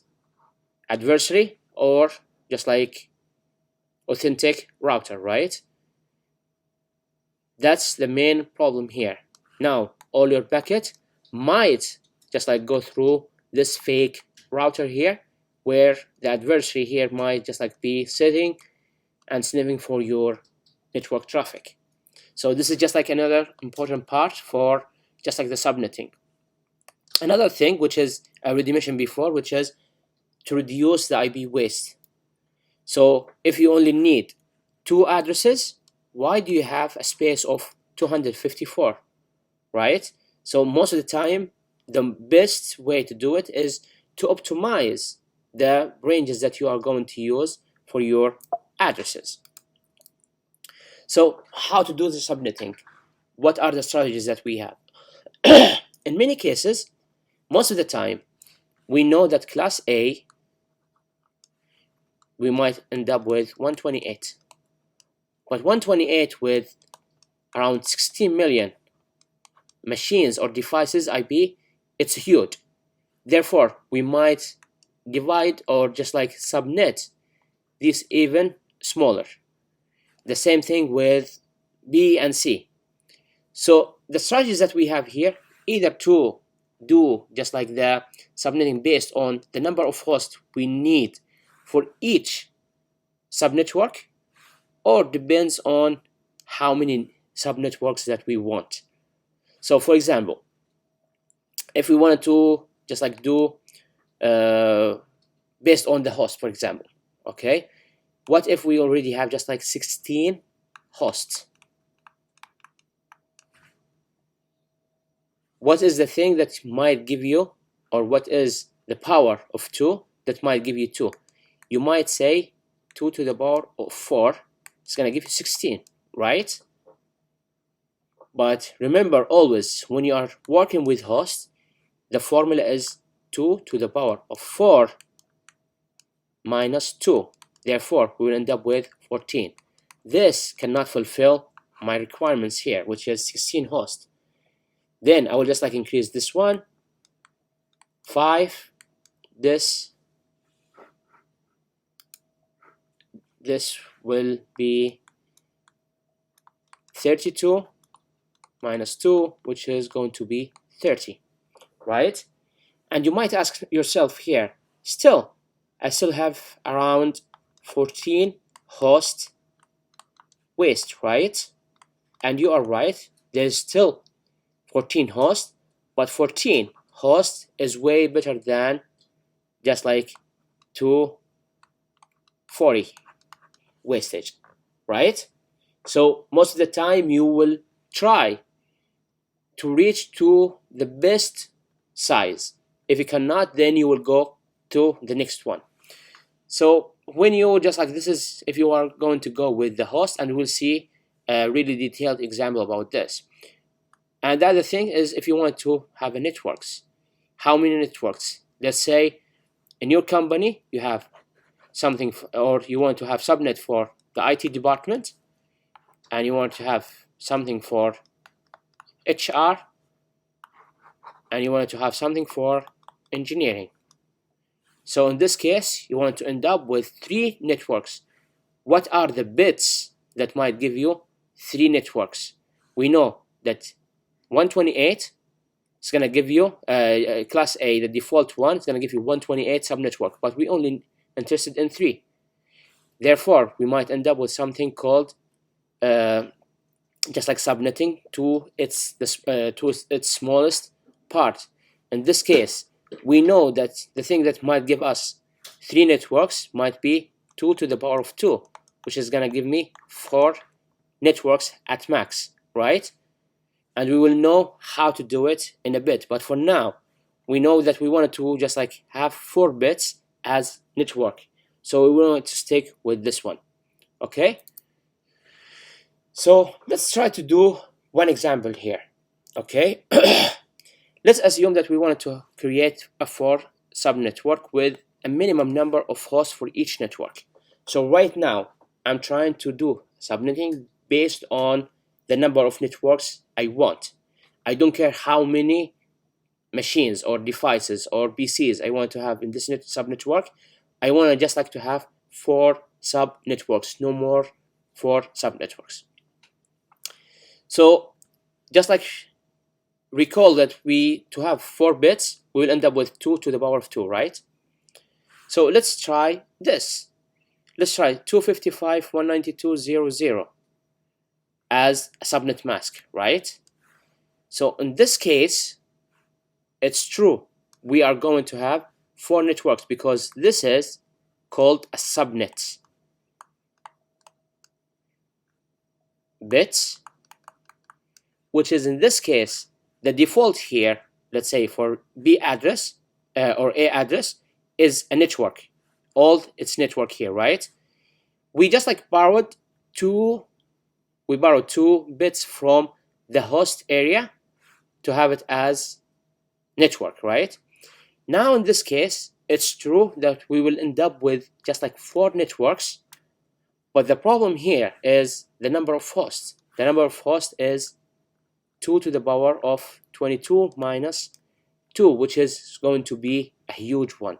adversary or just like authentic router, right? That's the main problem here. Now all your packet might just like go through this fake router here, where the adversary here might just like be sitting and sniffing for your network traffic. So this is just like another important part for just like the subnetting. Another thing, which is I already mentioned before, which is to reduce the IP waste. So if you only need two addresses, why do you have a space of 254, right? So most of the time, the best way to do it is to optimize the ranges that you are going to use for your addresses. So how to do the subnetting? What are the strategies that we have? In many cases, most of the time, we know that class A, we might end up with 128. But 128 with around 16 million machines or devices IP, it's huge. Therefore, we might divide or just like subnet these even smaller. The same thing with B and C. So the strategies that we have here, either to do just like the subnetting based on the number of hosts we need for each subnetwork, or depends on how many subnetworks that we want. So for example, if we wanted to just like do based on the host, for example, okay, what if we already have just like 16 hosts? What is the thing that might give you, or what is the power of 2 that might give you 2? You might say 2 to the power of 4 is going to give you 16, right? But remember always, when you are working with hosts, the formula is 2 to the power of 4 minus 2. Therefore, we will end up with 14. This cannot fulfill my requirements here, which is 16 hosts. Then I will just like increase this one, 5, this will be 32 minus 2, which is going to be 30, right? And you might ask yourself here, still, I still have around 14 host waste, right? And you are right, there's still 14 hosts, but 14 hosts is way better than just like 240 wastage, right? So most of the time you will try to reach to the best size. If you cannot, then you will go to the next one. So when you just like, this is if you are going to go with the host, and we'll see a really detailed example about this. And the other thing is, if you want to have a networks, how many networks? Let's say in your company you have something, or you want to have subnet for the IT department, and you want to have something for HR, and you want to have something for engineering. So in this case, you want to end up with 3 networks. What are the bits that might give you 3 networks? We know that 128 is going to give you class A, the default one is going to give you 128 subnetwork, but we only interested in 3. Therefore, we might end up with something called just like subnetting to its smallest part. In this case, we know that the thing that might give us 3 networks might be 2 to the power of 2, which is going to give me 4 networks at max, right? And we will know how to do it in a bit. But for now, we know that we wanted to just like have 4 bits as network. So we want to stick with this one, okay? So let's try to do one example here, okay? Let's assume that we wanted to create a 4 subnetwork with a minimum number of hosts for each network. So right now, I'm trying to do subnetting based on the number of networks I want. I don't care how many machines or devices or PCs I want to have in this subnetwork. I want to just like to have 4 subnetworks, no more 4 subnetworks. So just like recall that to have 4 bits, we will end up with 2 to the power of 2, right? So let's try this. Let's try 255.192.0.0 as a subnet mask, right? So in this case, it's true. We are going to have 4 networks because this is called a subnet. Bits, which is in this case, the default here, let's say for B address or A address, is a network. All its network here, right? We just like borrowed 2 bits from the host area to have it as network, right? Now in this case, it's true that we will end up with just like 4 networks, but the problem here is the number of hosts. The number of hosts is 2 to the power of 22 minus 2, which is going to be a huge one.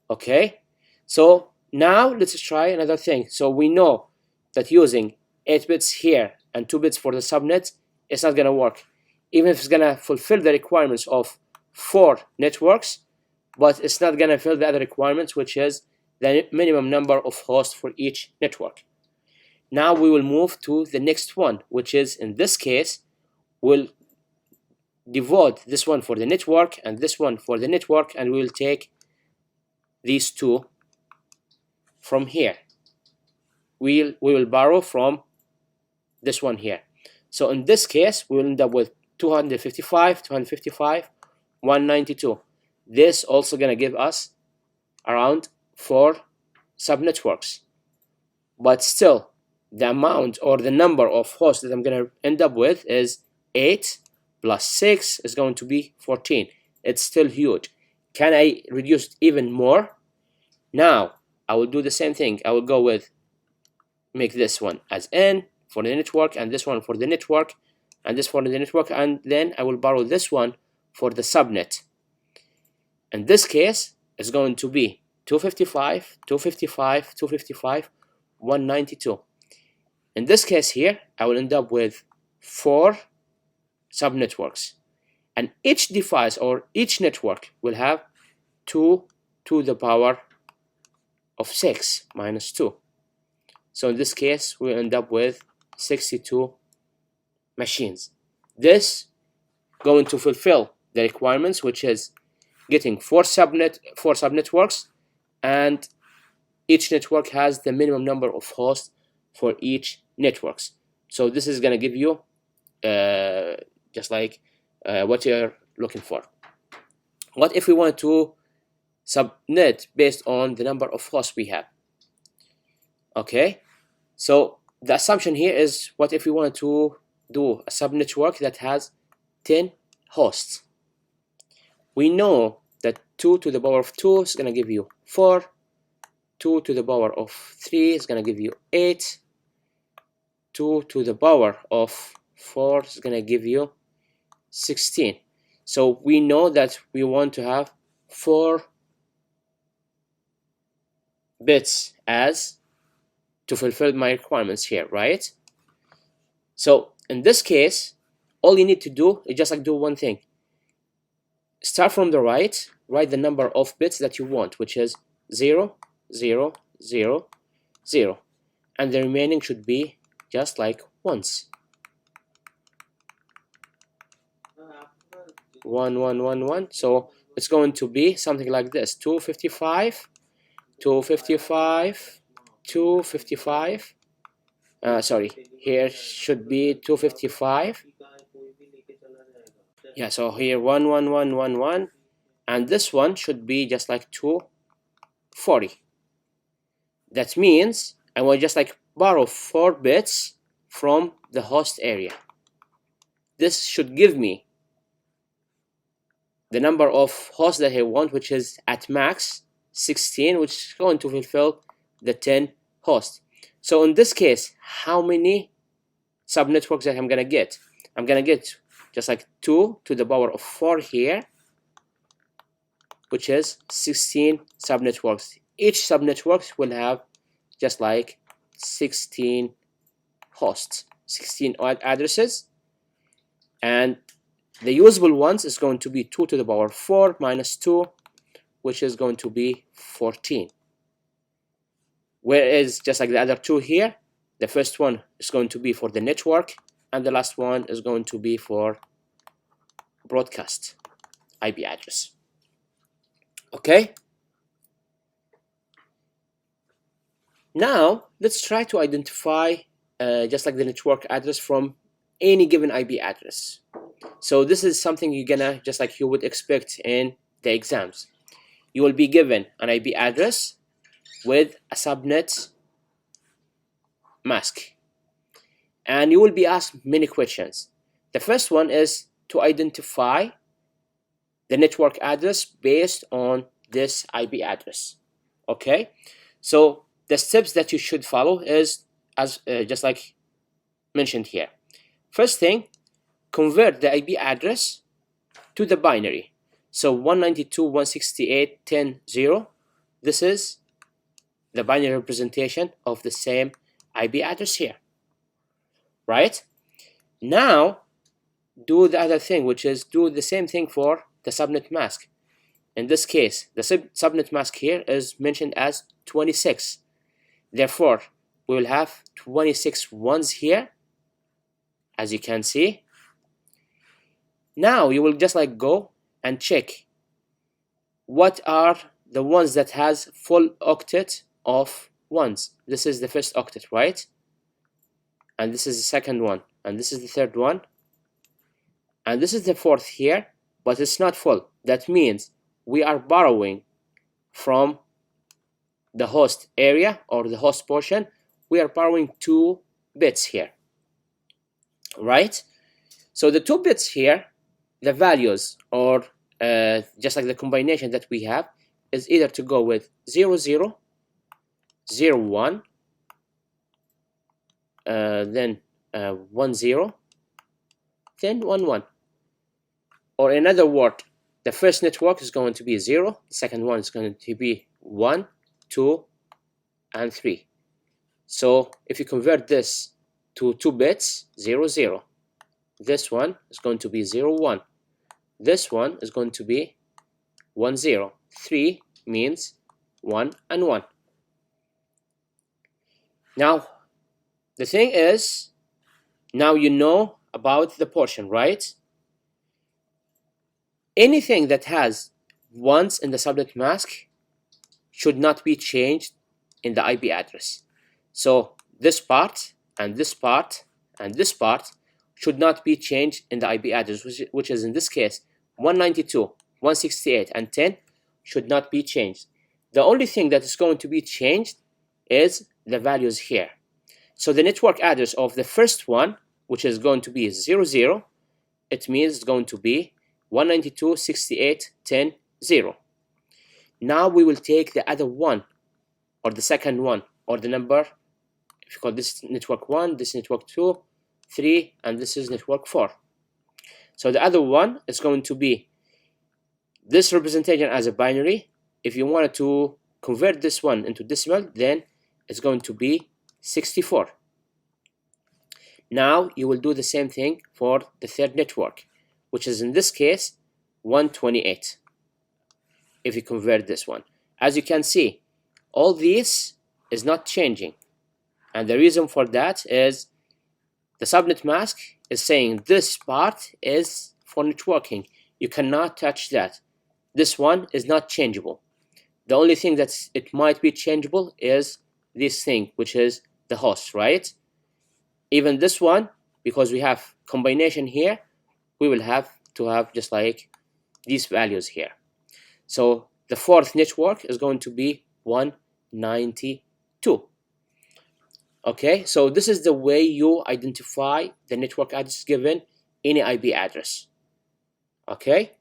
Okay, so now let's try another thing. So we know that using 8 bits here and 2 bits for the subnet is not going to work, even if it's going to fulfill the requirements of 4 networks, but it's not going to fill the other requirements, which is the minimum number of hosts for each network. Now we will move to the next one, which is in this case, we'll devote this one for the network and this one for the network, and we will take these 2 from here. We will borrow from this one here. So in this case, we will end up with 255, 192. This also gonna give us around 4 subnetworks. But still, the amount or the number of hosts that I'm gonna end up with is 8 plus 6 is going to be 14. It's still huge. Can I reduce it even more? Now, I will do the same thing. I will go with, make this one as N for the network, and this one for the network, and this for the network, and then I will borrow this one for the subnet. In this case, it's going to be 255, 255, 255, 192. In this case here, I will end up with 4 subnetworks, and each device or each network will have 2 to the power of 6 minus 2. So in this case, we end up with 62 machines. This going to fulfill the requirements, which is getting 4 subnetworks, and each network has the minimum number of hosts for each networks. So this is going to give you just like what you're looking for. What if we want to subnet based on the number of hosts we have? Okay, so the assumption here is, what if we want to do a subnetwork that has 10 hosts. We know that 2 to the power of 2 is going to give you 4, 2 to the power of 3 is going to give you 8, 2 to the power of 4 is going to give you 16. So we know that we want to have 4 bits as to fulfill my requirements here, right? So in this case, all you need to do is just like do one thing. Start from the right, write the number of bits that you want, which is 0, 0, 0, 0. And the remaining should be just like ones. 1, 1, 1, 1. So it's going to be something like this: 255, 255, 255. Sorry, here should be 255. Yeah, so here 1, 1, 1, 1, 1, and this one should be just like 240. That means I will just like borrow 4 bits from the host area. This should give me the number of hosts that I want, which is at max 16, which is going to fulfill the 10 hosts. So in this case, how many subnetworks that I'm gonna get? I'm gonna get just like 2 to the power of 4 here, which is 16 subnetworks. Each subnetwork will have just like 16 hosts, 16 addresses, and the usable ones is going to be 2 to the power 4 minus 2, which is going to be 14. Whereas just like the other two here, the first one is going to be for the network, and the last one is going to be for broadcast IP address. Okay? Now, let's try to identify just like the network address from any given IP address. So this is something you're gonna, just like you would expect in the exams. You will be given an IP address with a subnet mask, and you will be asked many questions. The first one is to identify the network address based on this IP address. Okay, so the steps that you should follow is as just like mentioned here. First thing, convert the IP address to the binary. So 192.168.10.0, this is the binary representation of the same IP address here, right? Now do the other thing, which is do the same thing for the subnet mask. In this case, the subnet mask here is mentioned as 26. Therefore, we will have 26 ones here, as you can see. Now you will just like go and check what are the ones that has full octet of ones. This is the first octet, right? And this is the second one, and this is the third one, and this is the fourth here, but it's not full. That means we are borrowing from the host area or the host portion. We are borrowing 2 bits here, right? So the 2 bits here, the values or just like the combination that we have is either to go with 00, 01, then 10, then 11. Or in other words, the first network is going to be 0, the second one is going to be 1, 2, and 3. So if you convert this to 2 bits, 0, 0, this one is going to be 0, 1. This one is going to be 1, 0. 3 means 1 and 1. Now, the thing is, now you know about the portion, right? Anything that has ones in the subnet mask should not be changed in the IP address. So this part and this part and this part should not be changed in the IP address, which is in this case 192, 168, and 10 should not be changed. The only thing that is going to be changed is the values here. So the network address of the first one which is going to be 00, it means it's going to be 192.68.10.0. Now we will take the other one, or the second one, or the number, if you call this network 1, this network 2, 3, and this is network 4. So the other one is going to be this representation as a binary. If you wanted to convert this one into decimal, then it's going to be 64. Now you will do the same thing for the third network, which is in this case 128. If you convert this one, as you can see, all this is not changing, and the reason for that is the subnet mask is saying this part is for networking, you cannot touch that. This one is not changeable. The only thing that it might be changeable is this thing, which is the host, right? Even this one, because we have combination here, we will have to have just like these values here. So the fourth network is going to be 192. Okay, so this is the way you identify the network address given any IP address. Okay.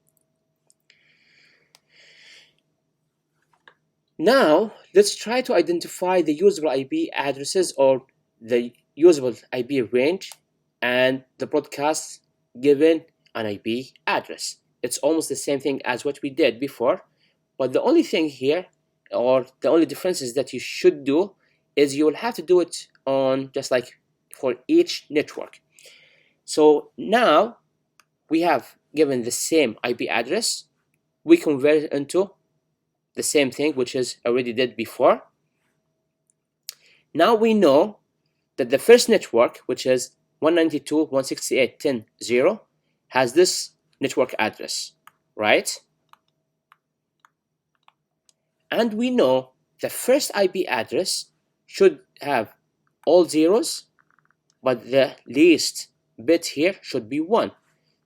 Now let's try to identify the usable IP addresses, or the usable IP range, and the broadcast given an IP address. It's almost the same thing as what we did before, but the only thing here, or the only difference is that you should do is you will have to do it on just like for each network. So now we have given the same IP address, we convert it into the same thing, which is already did before. Now we know that the first network, which is 192.168.10.0, has this network address, right? And we know the first IP address should have all zeros, but the least bit here should be 1.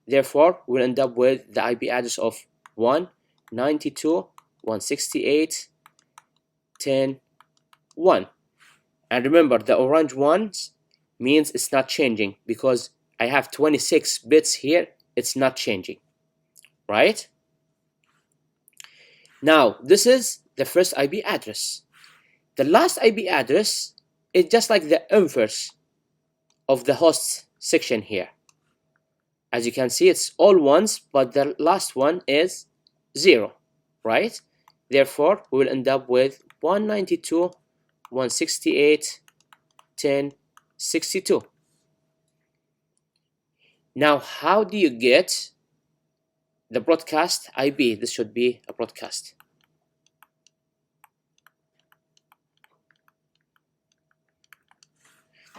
Therefore, we'll end up with the IP address of 192.168.10.1. And remember, the orange ones means it's not changing, because I have 26 bits here, it's not changing, right? Now, this is the first IP address. The last IP address is just like the inverse of the host section here. As you can see, it's all ones, but the last one is 0, right? Therefore, we will end up with 192.168.10.62. Now, how do you get the broadcast IP? This should be a broadcast.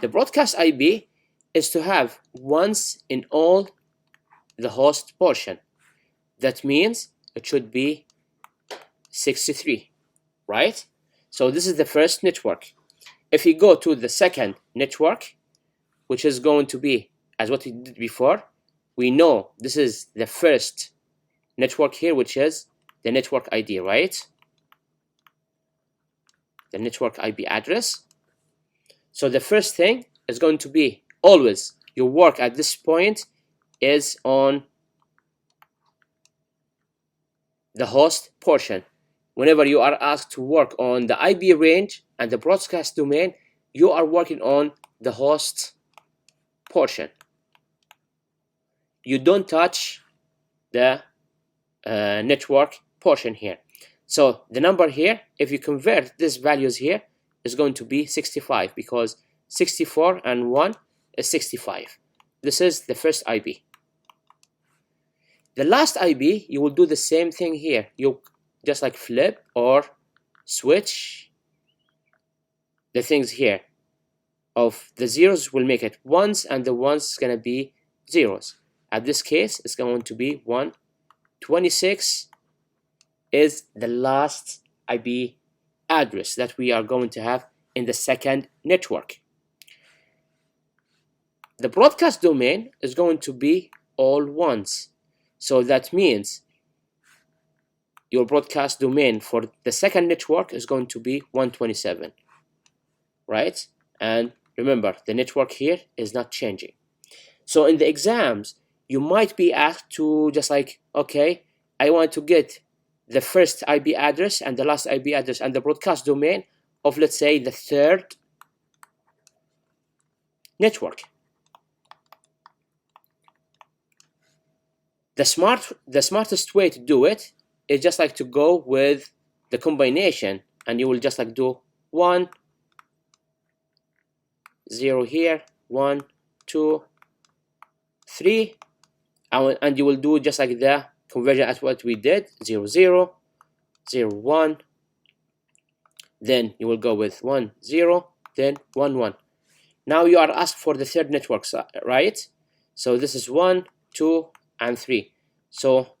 The broadcast IP is to have ones in all the host portion. That means it should be 63, right? So this is the first network. If you go to the second network, which is going to be as what we did before, we know this is the first network here, which is the network ID, right? The network IP address. So the first thing is going to be always your work at this point is on the host portion. Whenever you are asked to work on the IP range and the broadcast domain, you are working on the host portion. You don't touch the network portion here. So the number here, if you convert these values here, is going to be 65, because 64 and 1 is 65. This is the first IP. The last IP, you will do the same thing here. You just like flip or switch the things here. Of the zeros will make it ones, and the ones is going to be zeros. At this case, it's going to be 126 is the last IP address that we are going to have in the second network. The broadcast domain is going to be all ones. So that means your broadcast domain for the second network is going to be 127, right? And remember, the network here is not changing. So in the exams, you might be asked to just like, okay, I want to get the first IP address and the last IP address and the broadcast domain of, let's say, the third network. The smartest way to do it is just like to go with the combination, and you will just like do 1 0 here, 1 2 3, and you will do just like the conversion as what we did, 0 0 0 1, then you will go with 1 0, then 1 1. Now you are asked for the third network, right? So this is 1 2 and 3. So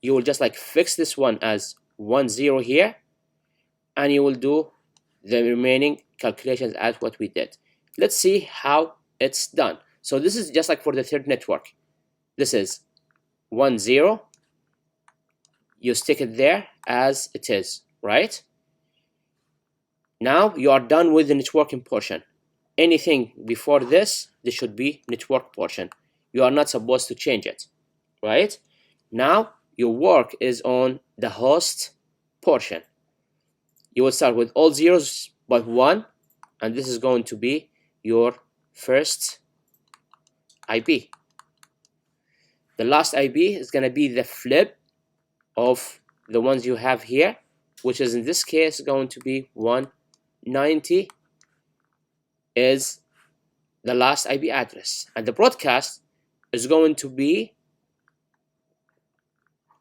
you will just like fix this one as 1 0 here, and you will do the remaining calculations as what we did. Let's see how it's done. So this is just like for the third network. This is 1 0. You stick it there as it is, right? Now you are done with the networking portion. Anything before this should be network portion. You are not supposed to change it, right? Now your work is on the host portion. You will start with all zeros but 1, and this is going to be your first IP. The last IP is going to be the flip of the ones you have here, which is in this case going to be 190 is the last IP address, and the broadcast is going to be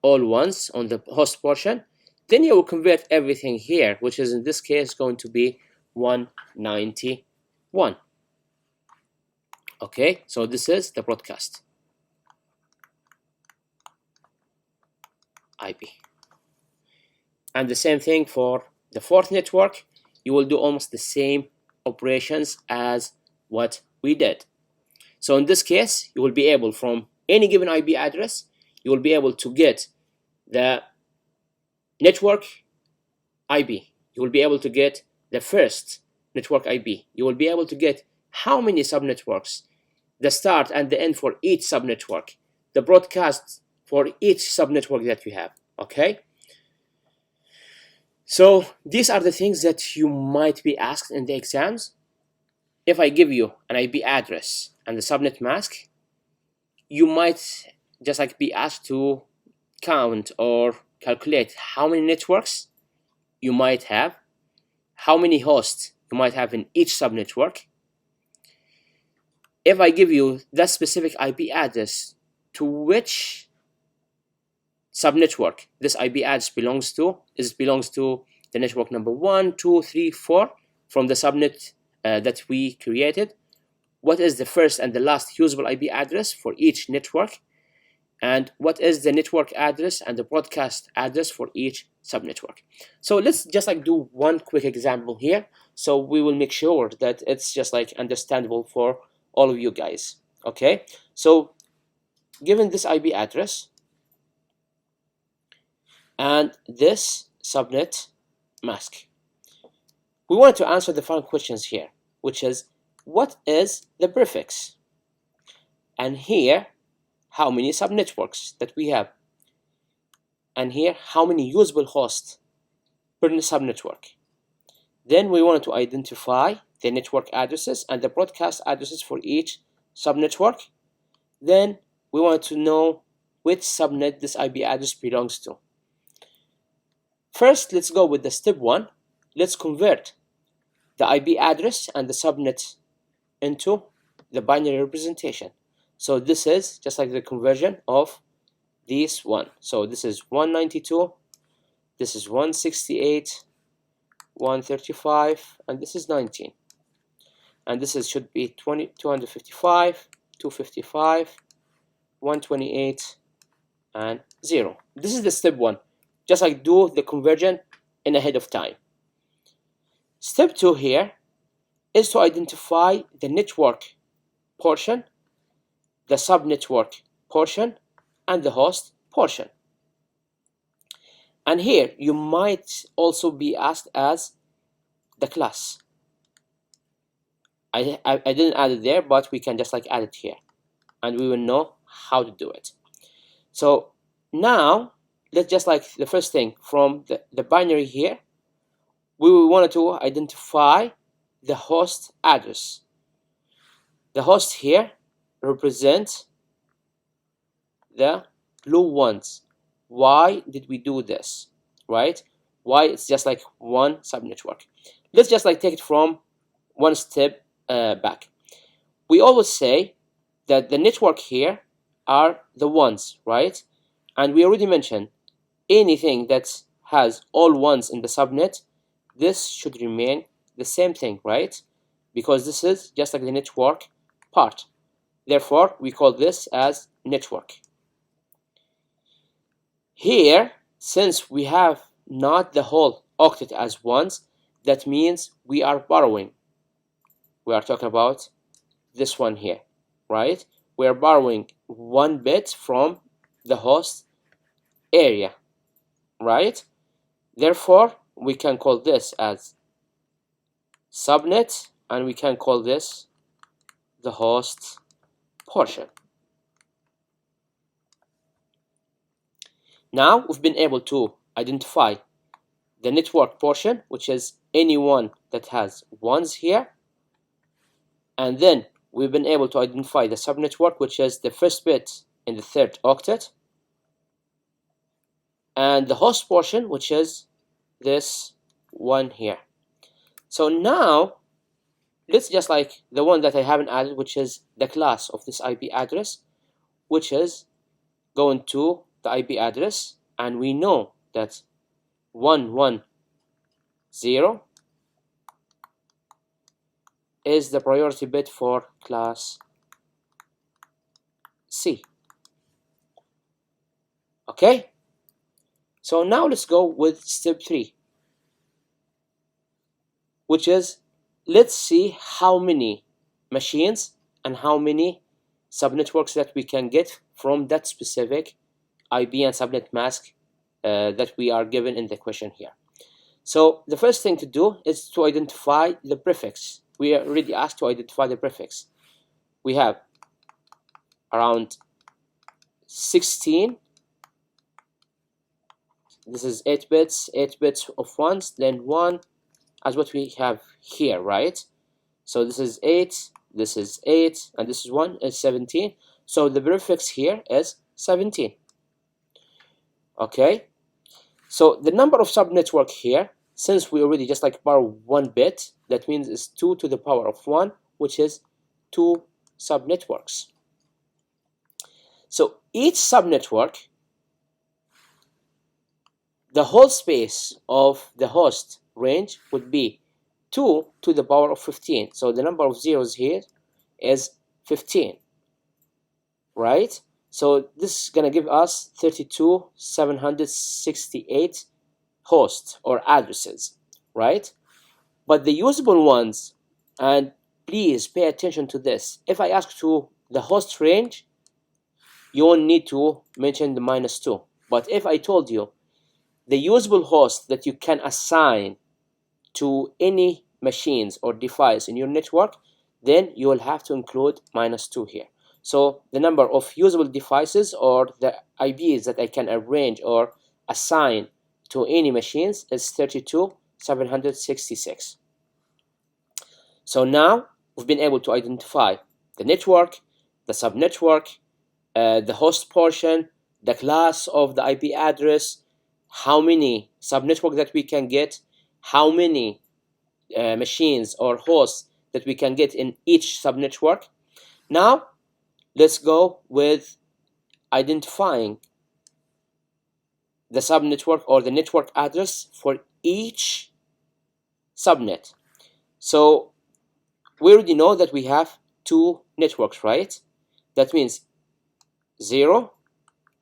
all ones on the host portion. Then you will convert everything here, which is in this case going to be 191. Okay, so this is the broadcast IP. And the same thing for the fourth network. You will do almost the same operations as what we did. So in this case, you will be able, from any given IP address, you will be able to get the network IP. You will be able to get the first network IP. You will be able to get how many subnetworks, the start and the end for each subnetwork, the broadcast for each subnetwork that you have. Okay? So these are the things that you might be asked in the exams. If I give you an IP address and the subnet mask, you might just like be asked to count or calculate how many networks you might have, how many hosts you might have in each subnetwork. If I give you that specific IP address, to which subnetwork this IP address belongs to, it belongs to the network number 1, 2, 3, 4 from the subnet that we created. What is the first and the last usable IP address for each network, and what is the network address and the broadcast address for each subnetwork. So let's just like do one quick example here, so we will make sure that it's just like understandable for all of you guys. Okay, so given this IP address and this subnet mask, we want to answer the following questions here, which is, what is the prefix? And here, how many subnetworks that we have? And here, how many usable hosts per subnetwork? Then we want to identify the network addresses and the broadcast addresses for each subnetwork. Then we want to know which subnet this IP address belongs to. First, let's go with the step 1. Let's convert the IP address and the subnet into the binary representation. So this is just like the conversion of these one. So this is 192, this is 168, 135, and this is 19. And this is should be 255, 255, 128, and 0. This is the step 1. Just like do the conversion in ahead of time. Step 2 here is to identify the network portion, the subnetwork portion, and the host portion. And here you might also be asked as the class. I didn't add it there, but we can just like add it here. and we will know how to do it. So now let's just like the first thing from the binary here, we wanted to identify the host address. The host here represents the blue ones. Why did we do this, right? Why it's just like one subnetwork. Let's just like take it from one step back. We always say that the network here are the ones, right? And we already mentioned anything that has all ones in the subnet, this should remain the same thing, right? Because this is just like the network part. Therefore, we call this as network. Here, since we have not the whole octet as ones, that means we are borrowing. We are talking about this one here, right? We are borrowing 1 bit from the host area, right? Therefore, we can call this as subnet, and we can call this the host portion. Now we've been able to identify the network portion, which is any one that has ones here, and then we've been able to identify the subnetwork, which is the first bit in the third octet, and the host portion, which is this one here. So now let's just like the one that I haven't added, which is the class of this IP address, which is going to the IP address, and we know that 110 is the priority bit for class C. Okay, so now let's go with step 3, which is let's see how many machines and how many subnetworks that we can get from that specific IP and subnet mask that we are given in the question here. So the first thing to do is to identify the prefix. We are already asked to identify the prefix. We have around 16. This is 8 bits of ones, then 1 as what we have here, right? So this is 8, this is 8, and this is 1 is 17. So the prefix here is 17. Okay, so the number of subnetwork here, since we already just like borrow 1 bit, that means it's 2 to the power of 1, which is 2 subnetworks. So each subnetwork, the whole space of the host range would be 2 to the power of 15. So the number of zeros here is 15, right? So this is going to give us 32,768 hosts or addresses, right? But the usable ones, and please pay attention to this, if I ask to the host range, you won't need to mention the -2. But if I told you the usable host that you can assign to any machines or device in your network, then you will have to include -2 here. So the number of usable devices or the IPs that I can arrange or assign to any machines is 32,766. So now we've been able to identify the network, the subnetwork, the host portion, the class of the IP address, how many subnetwork that we can get, how many machines or hosts that we can get in each subnetwork. Now let's go with identifying the subnetwork or the network address for each subnet. So we already know that we have 2 networks, right? That means 0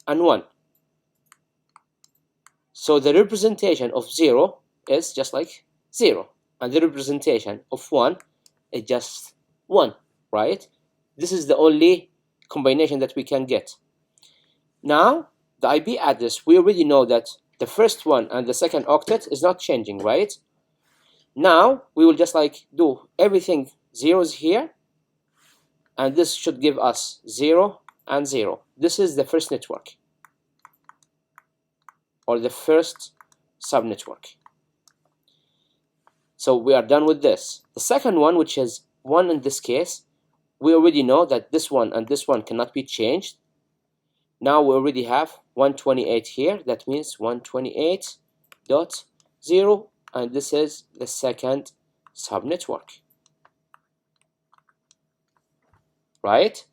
and 1. So the representation of 0 is just like 0, and the representation of 1 is just 1, right? This is the only combination that we can get. Now, the IP address, we already know that the first one and the second octet is not changing, right? Now, we will just like do everything zeros here, and this should give us 0 and 0. This is the first network, or the first subnetwork. So we are done with this. The second one, which is 1 in this case, we already know that this one and this one cannot be changed. Now we already have 128 here. That means 128.0, and this is the second subnetwork. Right?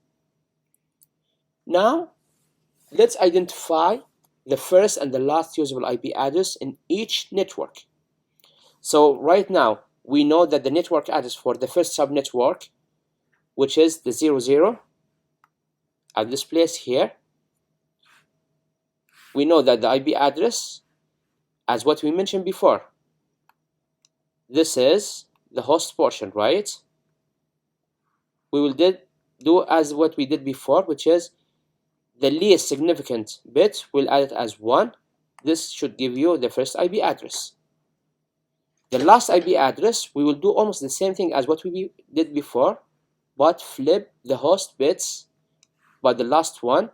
Now let's identify the first and the last usable IP address in each network. So right now we know that the network address for the first subnetwork, which is the 00 at this place here, we know that the IP address, as what we mentioned before, this is the host portion, right? We will do as what we did before, which is the least significant bit, we'll add it as 1. This should give you the first IP address. The last IP address, we will do almost the same thing as what we did before, but flip the host bits by the last one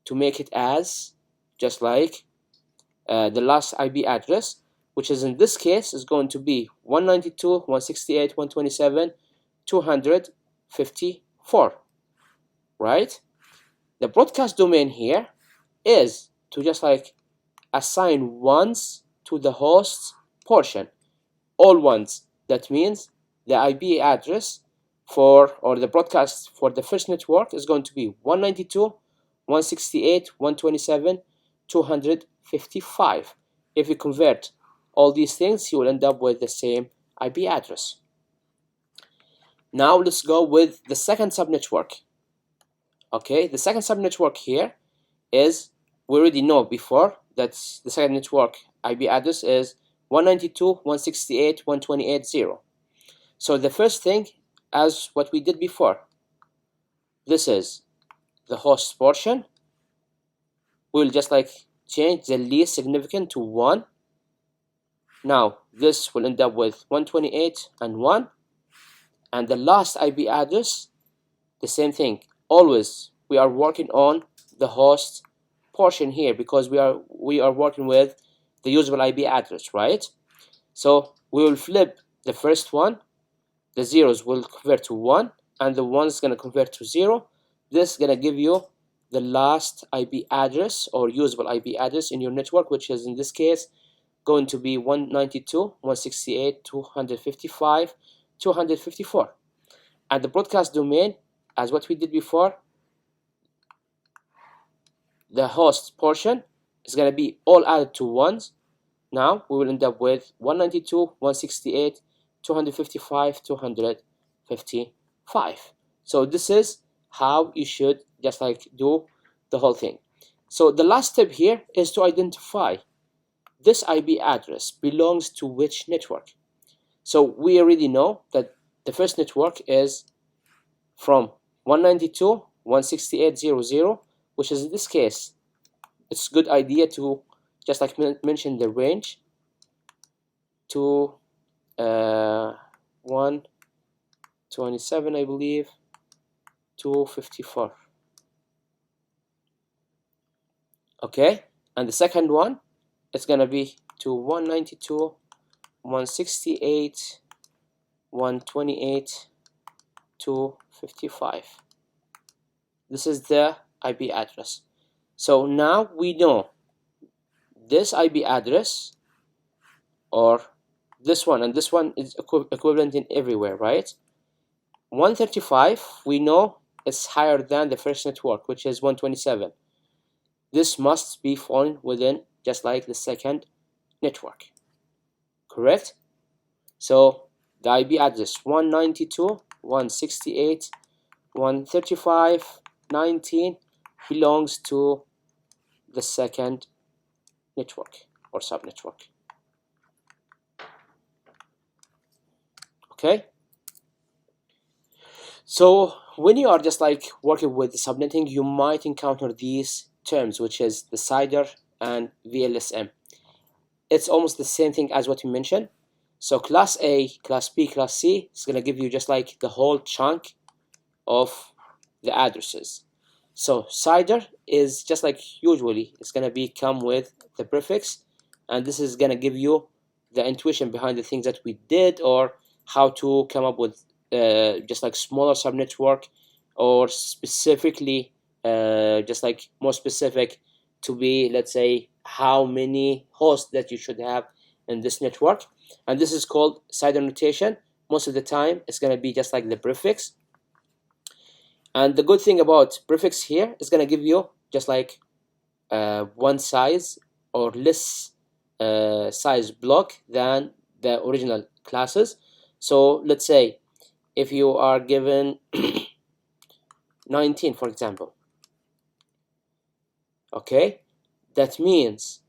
to make it as just like the last IP address, which is in this case is going to be 192.168.127.254, right? The broadcast domain here is to just like assign ones to the host portion, all ones. That means the IP address for, or the broadcast for the first network is going to be 192.168.127.255. If you convert all these things, you will end up with the same IP address. Now let's go with the second subnetwork. Okay, the second subnetwork here is, we already know before that the second network IP address is 192.168.128.0. So the first thing, as what we did before, this is the host portion. We'll just like change the least significant to 1. Now this will end up with 128 and 1. And the last IP address, the same thing. Always we are working on the host portion here because we are working with the usable IP address, right? So we will flip the first one. The zeros will convert to 1 and the 1 is going to convert to 0. This is going to give you the last IP address or usable IP address in your network, which is in this case going to be 192.168.255.254. And the broadcast domain, as what we did before, the host portion is going to be all added to 1s. Now we will end up with 192.168.255.255. So this is how you should just like do the whole thing. So the last step here is to identify this IP address belongs to which network. So we already know that the first network is from 192.168.0.0, which is in this case, it's a good idea to just like mention the range to 127, I believe, to 54. Okay, and the second one, it's gonna be to 192.168.128.255. This is the IP address. So now we know this IP address, or this one and this one is equivalent in everywhere, right? 135 we know is higher than the first network, which is 127. This must be falling within just like the second network, correct? So the IP address 192.168.135.19 belongs to the second network or subnetwork. Okay, so when you are just like working with the subnetting, you might encounter these terms, which is the CIDR and VLSM. It's almost the same thing as what you mentioned. So class A, class B, class C is going to give you just like the whole chunk of the addresses. So CIDR is just like usually it's gonna be come with the prefix, and this is gonna give you the intuition behind the things that we did, or how to come up with just like smaller subnetwork, or specifically just like more specific to be, let's say, how many hosts that you should have in this network. And this is called CIDR notation. Most of the time it's going to be just like the prefix. And the good thing about prefix here is going to give you just like one size or less size block than the original classes. So let's say if you are given 19, for example, okay, that means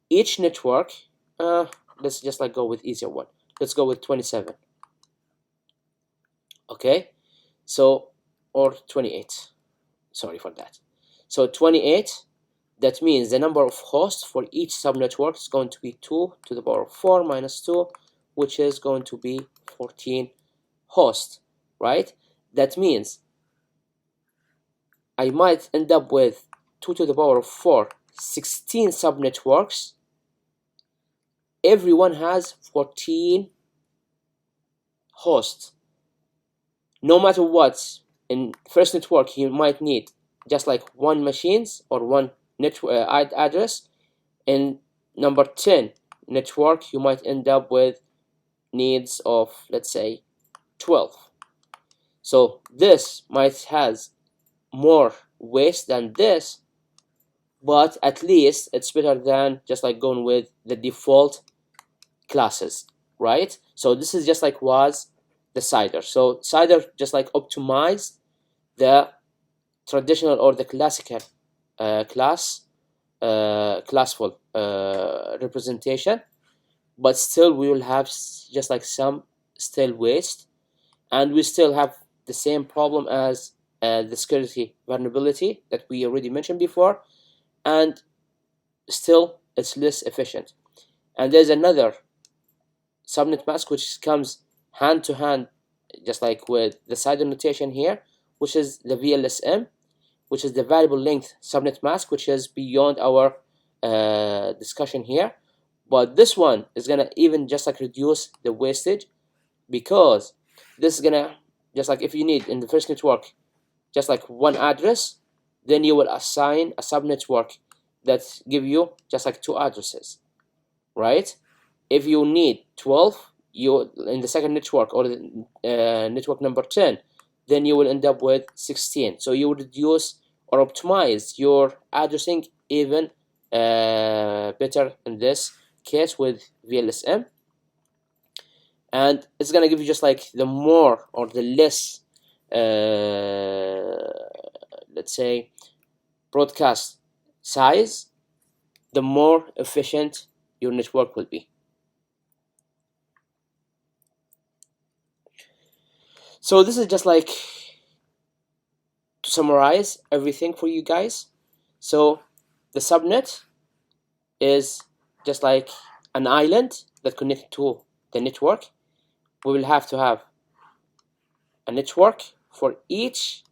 each network, let's just like go with easier one. Let's go with 27. Okay, so, or 28, sorry for that. So 28, that means the number of hosts for each subnetwork is going to be 2 to the power of 4 minus 2, which is going to be 14 hosts, right? That means I might end up with 2 to the power of 4, 16 subnetworks. Everyone has 14 hosts. No matter what, in first network you might need just like one machines or one network address. In number 10 network you might end up with needs of, let's say, 12. So this might has more waste than this, but at least it's better than just like going with the default classes, right? So this is just like was the CIDR. So CIDR just like optimize the traditional or the classical classful representation, but still we will have just like some still waste, and we still have the same problem as the security vulnerability that we already mentioned before, and still it's less efficient. And there's another subnet mask which comes hand to hand just like with the CIDR notation here, which is the VLSM, which is the variable length subnet mask, which is beyond our discussion here. But this one is gonna even just like reduce the wastage, because this is gonna just like, if you need in the first network just like one address, then you will assign a subnetwork that give you just like two addresses, right? If you need 12, you in the second network or the, network number 10, then you will end up with 16. So you will reduce or optimize your addressing even better in this case with VLSM. And it's gonna give you just like the more or the less let's say broadcast size, the more efficient your network will be. So this is just like to summarize everything for you guys. So the subnet is just like an island that connects to the network. We will have to have a network for each,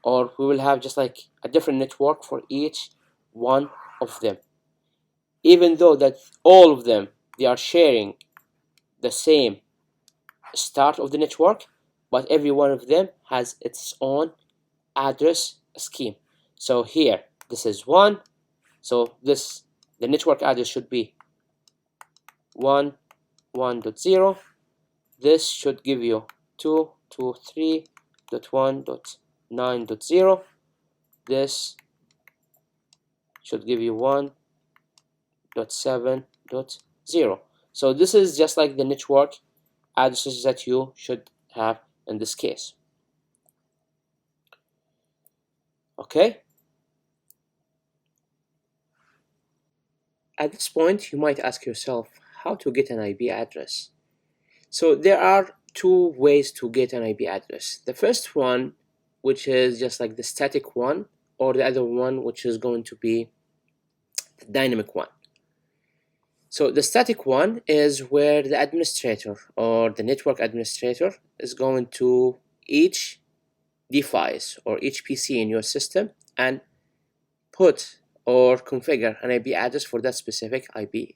or we will have just like a different network for each one of them, even though that all of them they are sharing the same start of the network, but every one of them has its own address scheme. So here this is 1, so this the network address should be 1.1.0. This should give you 2.2.3.1.9.0. this should give you 1.7.0. so this is just like the network addresses that you should have in this case. Okay, at this point you might ask yourself how to get an IP address. So there are two ways to get an IP address. The first one, which is just like the static one, or the other one, which is going to be the dynamic one. So the static one is where the administrator or the network administrator is going to each device or each PC in your system and put or configure an IP address for that specific IP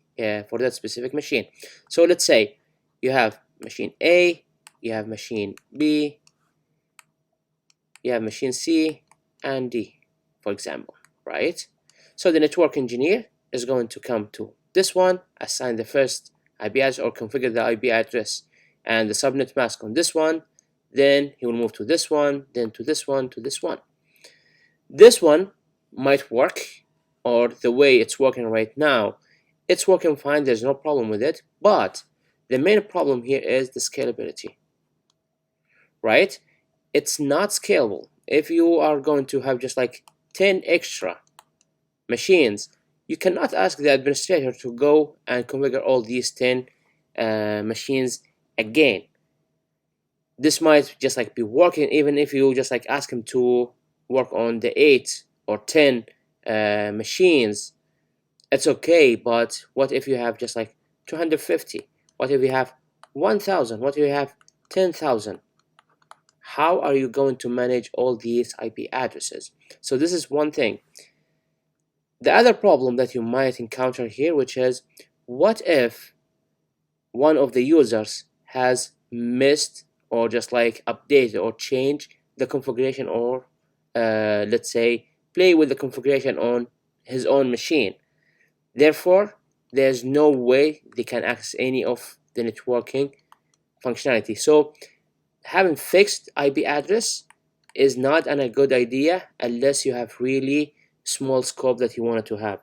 for that specific machine. So let's say you have machine A, you have machine B, you have machine C and D, for example, right? So the network engineer is going to come to this one, assign the first IP address or configure the IP address and the subnet mask on this one. Then he will move to this one, then to this one, to this one. This one might work, or the way it's working right now, it's working fine, there's no problem with it, but the main problem here is the scalability, right? It's not scalable. If you are going to have just like 10 extra machines, you cannot ask the administrator to go and configure all these 10 machines again. This might just like be working even if you just like ask him to work on the 8 or 10 machines. It's okay, but what if you have just like 250? What if you have 1,000? What if you have 10,000? How are you going to manage all these IP addresses? So this is one thing. The other problem that you might encounter here, which is, what if one of the users has missed or just like updated or changed the configuration, or let's say play with the configuration on his own machine? Therefore, there's no way they can access any of the networking functionality. So having fixed IP address is not a good idea unless you have really small scope that you wanted to have.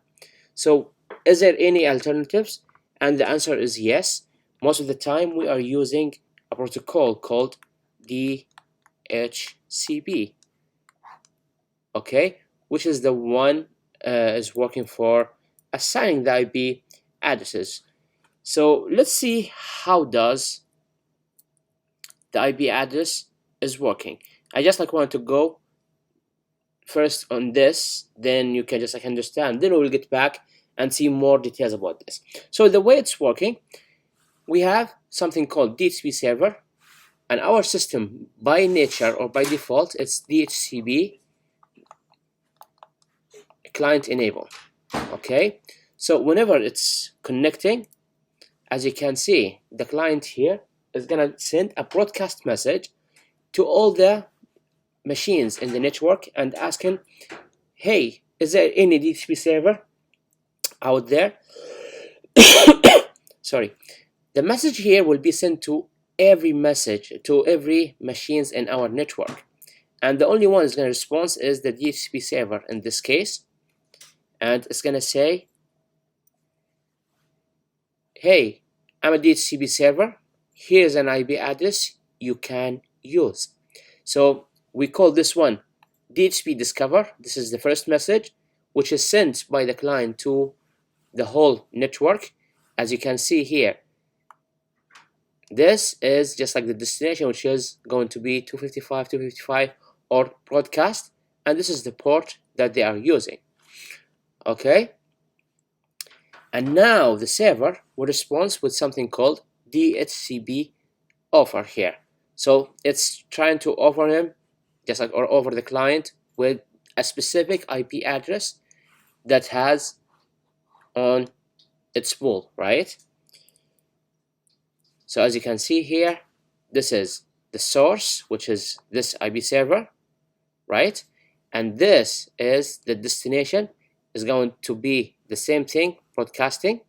So is there any alternatives? And the answer is yes. Most of the time we are using a protocol called DHCP, okay, which is the one is working for assigning the IP addresses. So let's see how does the IP address is working. I just like wanted to go first on this, then you can just like understand, then we will get back and see more details about this. So the way it's working, we have something called DHCP server, and our system by nature or by default it's DHCP client enable. Okay, so whenever it's connecting, as you can see, the client here is gonna send a broadcast message to all the machines in the network and asking, hey, is there any DHCP server out there? Sorry. The message here will be sent to every machines in our network, and the only one is going to respond is the DHCP server in this case, and it's going to say, hey, I'm a DHCP server, here's an IP address you can use. So we call this one DHCP discover. This is the first message, which is sent by the client to the whole network. As you can see here, this is just like the destination, which is going to be 255 or broadcast, and this is the port that they are using. Okay, and now the server will respond with something called DHCP offer here. So it's trying to offer him just like, or offer the client with a specific IP address that has on its pool, right? So as you can see here, this is the source, which is this IP server, right? And this is the destination, is going to be the same thing, broadcasting.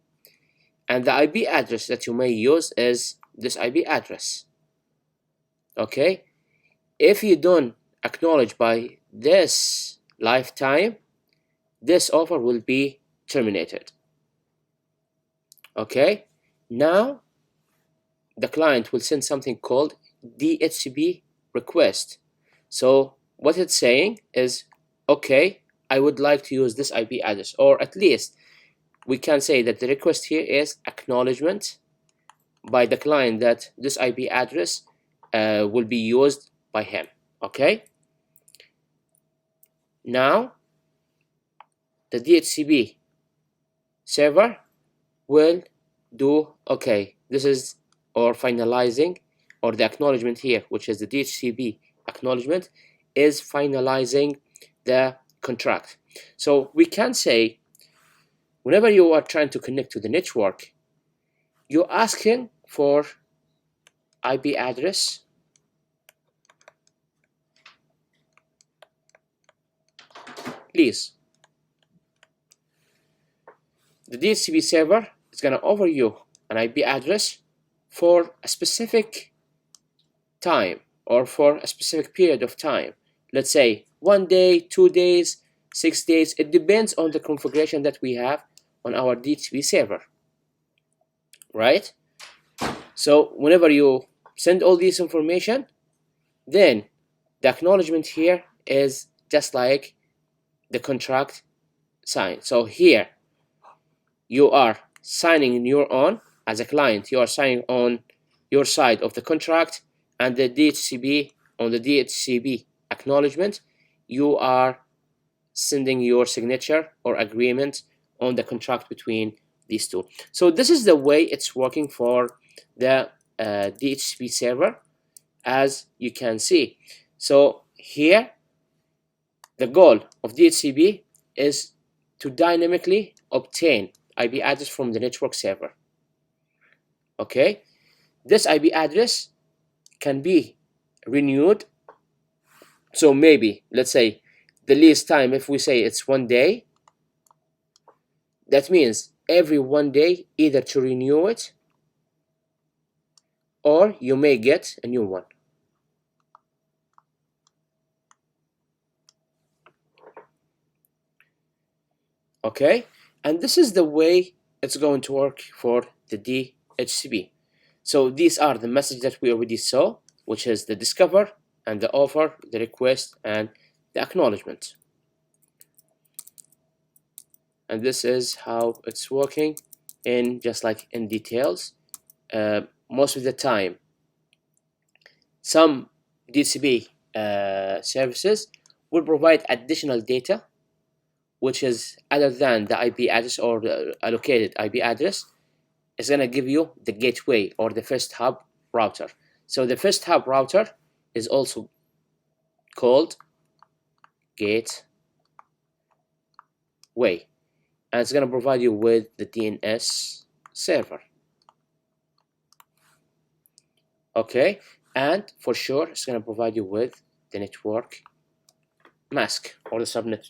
And the IP address that you may use is this IP address. Okay, if you don't acknowledge by this lifetime, this offer will be terminated. Okay, now the client will send something called DHCP request. So what it's saying is, okay, I would like to use this IP address, or at least we can say that the request here is acknowledgement by the client that this IP address will be used by him. Okay, now the DHCP server will do, okay, this is, or finalizing, or the acknowledgement here, which is the DHCP acknowledgement, is finalizing the contract. So we can say whenever you are trying to connect to the network, you're asking for IP address please. The DHCP server is going to offer you an IP address for a specific time or for a specific period of time. Let's say 1 day, 2 days, 6 days. It depends on the configuration that we have on our DHCP server, right? So whenever you send all this information, then the acknowledgement here is just like the contract signed. So here you are signing in your own as a client, you are signing on your side of the contract, and the DHCP on the DHCP acknowledgement, you are sending your signature or agreement on the contract between these two. So this is the way it's working for the DHCP server, as you can see. So here the goal of DHCP is to dynamically obtain IP address from the network server. Okay, this IP address can be renewed. So maybe let's say the least time, if we say it's 1 day, that means every 1 day either to renew it or you may get a new one. Okay, and this is the way it's going to work for the DHCP. So these are the messages that we already saw, which is the discover and the offer, the request, and the acknowledgement. And this is how it's working in just like in details. Most of the time, some DHCP services will provide additional data, which is other than the IP address or the allocated IP address. It's going to give you the gateway or the first hub router. So the first hub router is also called gateway, and it's going to provide you with the DNS server. Okay, and for sure it's going to provide you with the network mask or the subnet.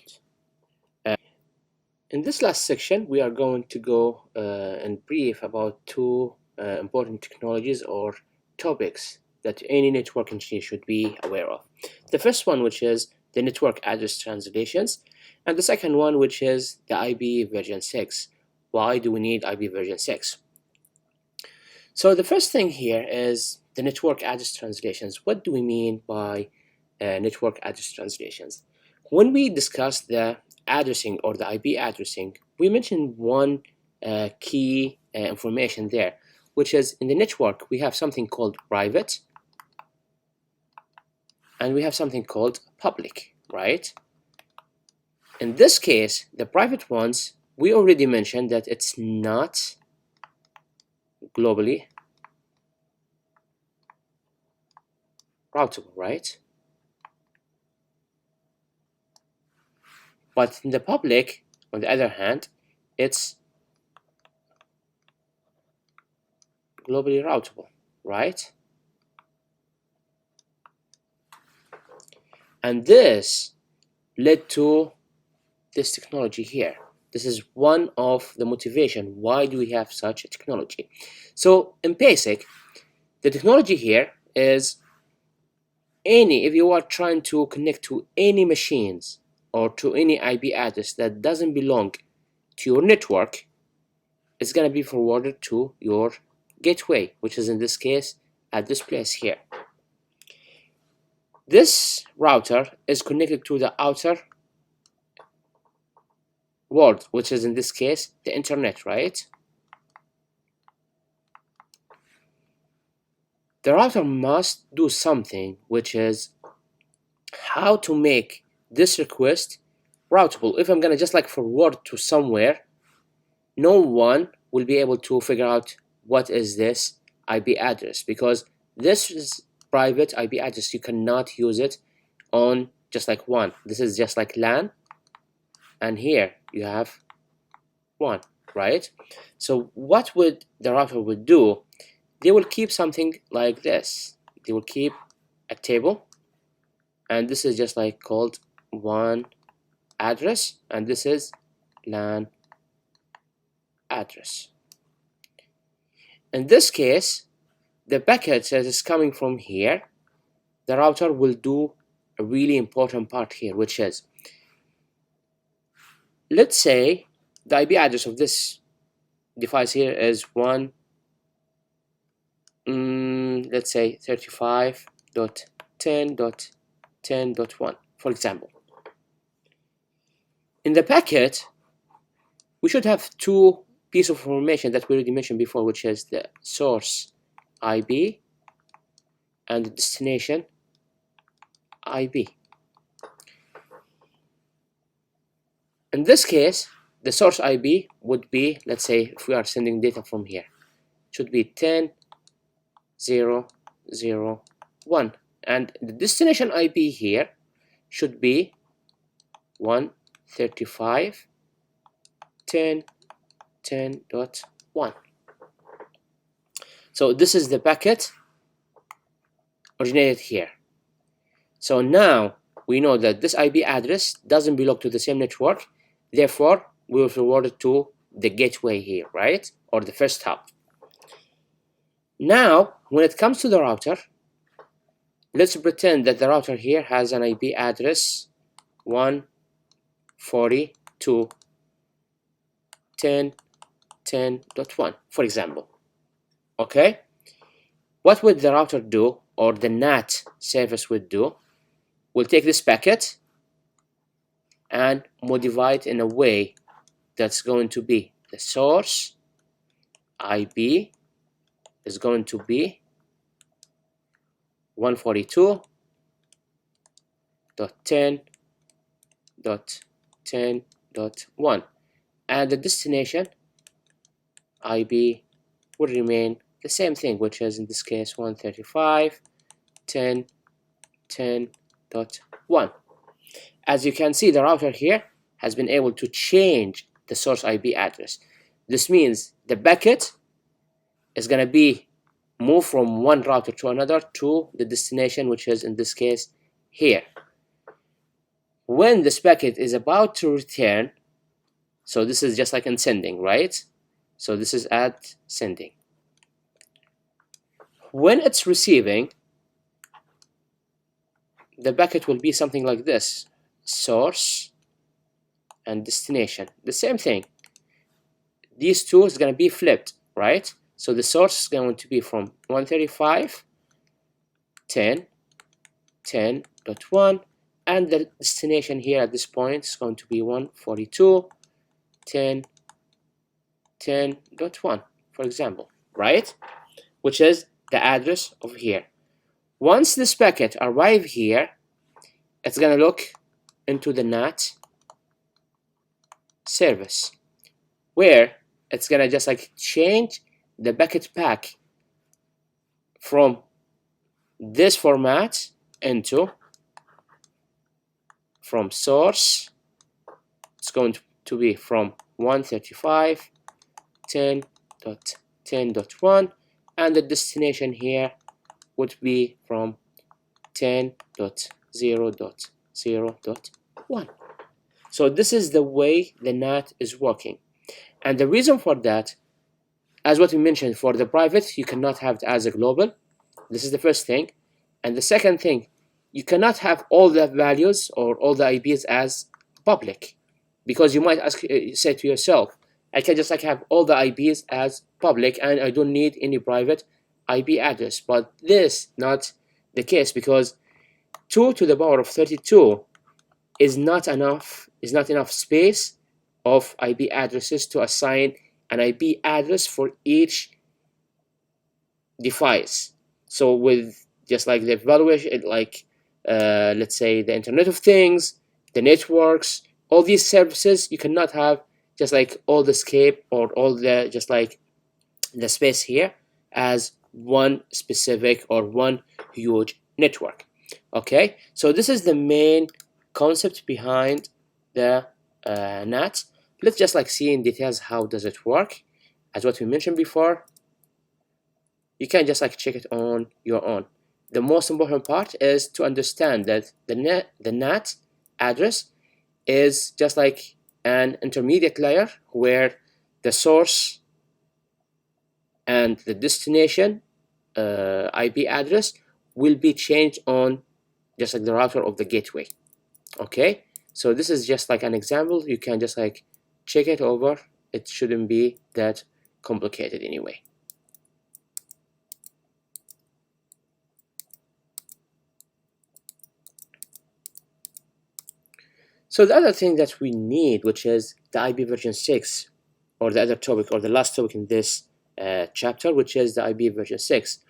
In this last section, we are going to go and brief about two important technologies or topics that any network engineer should be aware of. The first one, which is the network address translations, and the second one, which is the IP version 6. Why do we need IP version 6? So the first thing here is the network address translations. What do we mean by network address translations? When we discuss the addressing or the IP addressing, we mentioned one key information there, which is in the network we have something called private and we have something called public, right? In this case, the private ones, we already mentioned that it's not globally routable, right? But in the public, on the other hand, it's globally routable, right? And this led to this technology here. This is one of the motivation. Why do we have such a technology? So in basic, the technology here is if you are trying to connect to any machines or to any IP address that doesn't belong to your network, it's going to be forwarded to your gateway, which is in this case at this place here. This router is connected to the outer world, which is in this case the internet, right? The router must do something, which is how to make this request routable. If I'm gonna just like forward to somewhere, no one will be able to figure out what is this IP address, because this is private IP address. You cannot use it on just like 1. This is just like LAN, and here you have 1, right? So what would the router would do? They will keep something like this. They will keep a table, and this is just like called 1 address, and this is LAN address. In this case, the packet that is coming from here, the router will do a really important part here, which is, let's say the IP address of this device here is let's say 35.10.10.1, for example. In the packet, we should have 2 pieces of information that we already mentioned before, which is the source IP and the destination IP. In this case, the source IP would be, let's say, if we are sending data from here, it should be 10.0.0.1, and the destination IP here should be 135.10.10.1. So this is the packet originated here. So now we know that this IP address doesn't belong to the same network, therefore we will forward it to the gateway here, right? Or the first hop. Now, when it comes to the router, let's pretend that the router here has an IP address 142.10.10.1, for example. Okay? What would the router do, or the NAT service would do? We'll take this packet and modify it in a way that's going to be the source IP is going to be 142.10.10.1, and the destination IP will remain the same thing, which is in this case 135.10.10.1. As you can see, the router here has been able to change the source IP address. This means the packet is going to be moved from one router to another to the destination, which is in this case here. When this packet is about to return, so this is just like in sending, right? So this is at sending. When it's receiving, the packet will be something like this: source and destination. The same thing. These two is going to be flipped, right? So the source is going to be from 135.10.10.1, and the destination here at this point is going to be 142.10.10.1, for example, right? Which is the address of here. Once this packet arrives here, it's going to look into the NAT service, where it's going to just like change the packet pack from this format into, from source, it's going to be from 135.10.10.1, and the destination here would be from 10.0.0.1. So this is the way the NAT is working. And the reason for that, as what we mentioned, for the private, you cannot have it as a global. This is the first thing. And the second thing, you cannot have all the values or all the IPs as public, because you might ask, say to yourself, I can just like have all the IPs as public and I don't need any private IP address. But this not the case, because 2 to the power of 32 is not enough space of IP addresses to assign an IP address for each device. So with just like the evaluation, like let's say the Internet of Things, the networks, all these services, you cannot have just like all the scape or all the just like the space here as one specific or one huge network. Okay, so this is the main concept behind the NAT. Let's just like see in details how does it work. As what we mentioned before, you can just like check it on your own. The most important part is to understand that the NAT address is just like an intermediate layer where the source and the destination IP address will be changed on just like the router of the gateway. Okay, so this is just like an example. You can just like check it over. It shouldn't be that complicated anyway. So the other thing that we need, which is the IP version 6, or the other topic, or the last topic in this chapter, which is the IP version 6.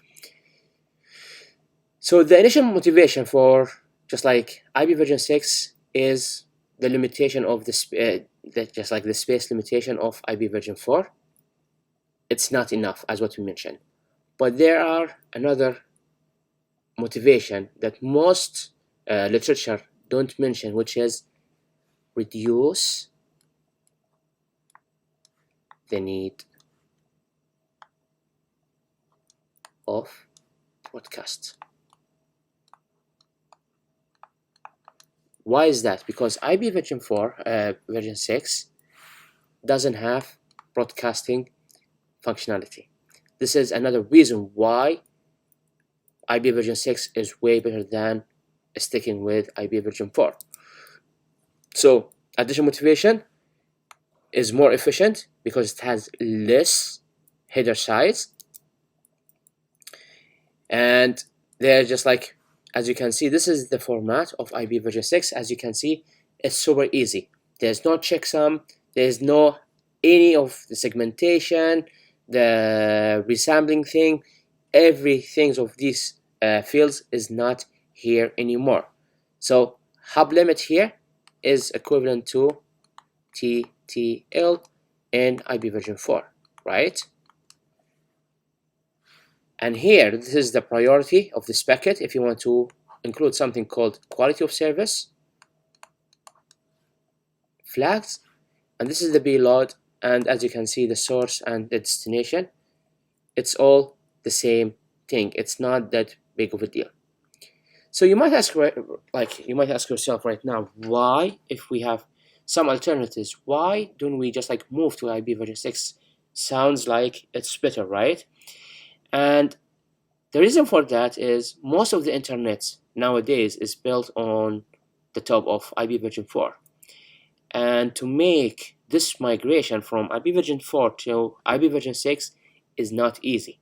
So the initial motivation for just like IP version 6 is the limitation of the just like the space limitation of IP version 4. It's not enough, as what we mentioned. But there are another motivation that most literature don't mention, which is reduce the need of broadcast. Why is that? Because IP version 4, version 6 doesn't have broadcasting functionality. This is another reason why IP version 6 is way better than sticking with IP version 4. So additional motivation is more efficient because it has less header size, and they're just like, as you can see, this is the format of IP version 6. As you can see, it's super easy. There's no checksum, there's no any of the segmentation, the resampling thing. Everything of these fields is not here anymore. So hub limit here is equivalent to TTL in IP version 4, right? And here, this is the priority of this packet. If you want to include something called quality of service flags, and this is the payload, and as you can see, the source and the destination, it's all the same thing. It's not that big of a deal. So you might ask, yourself right now, why, if we have some alternatives, why don't we just like move to IP version 6? Sounds like it's better, right? And the reason for that is most of the internet nowadays is built on the top of IP version 4. And to make this migration from IP version 4 to IP version 6 is not easy.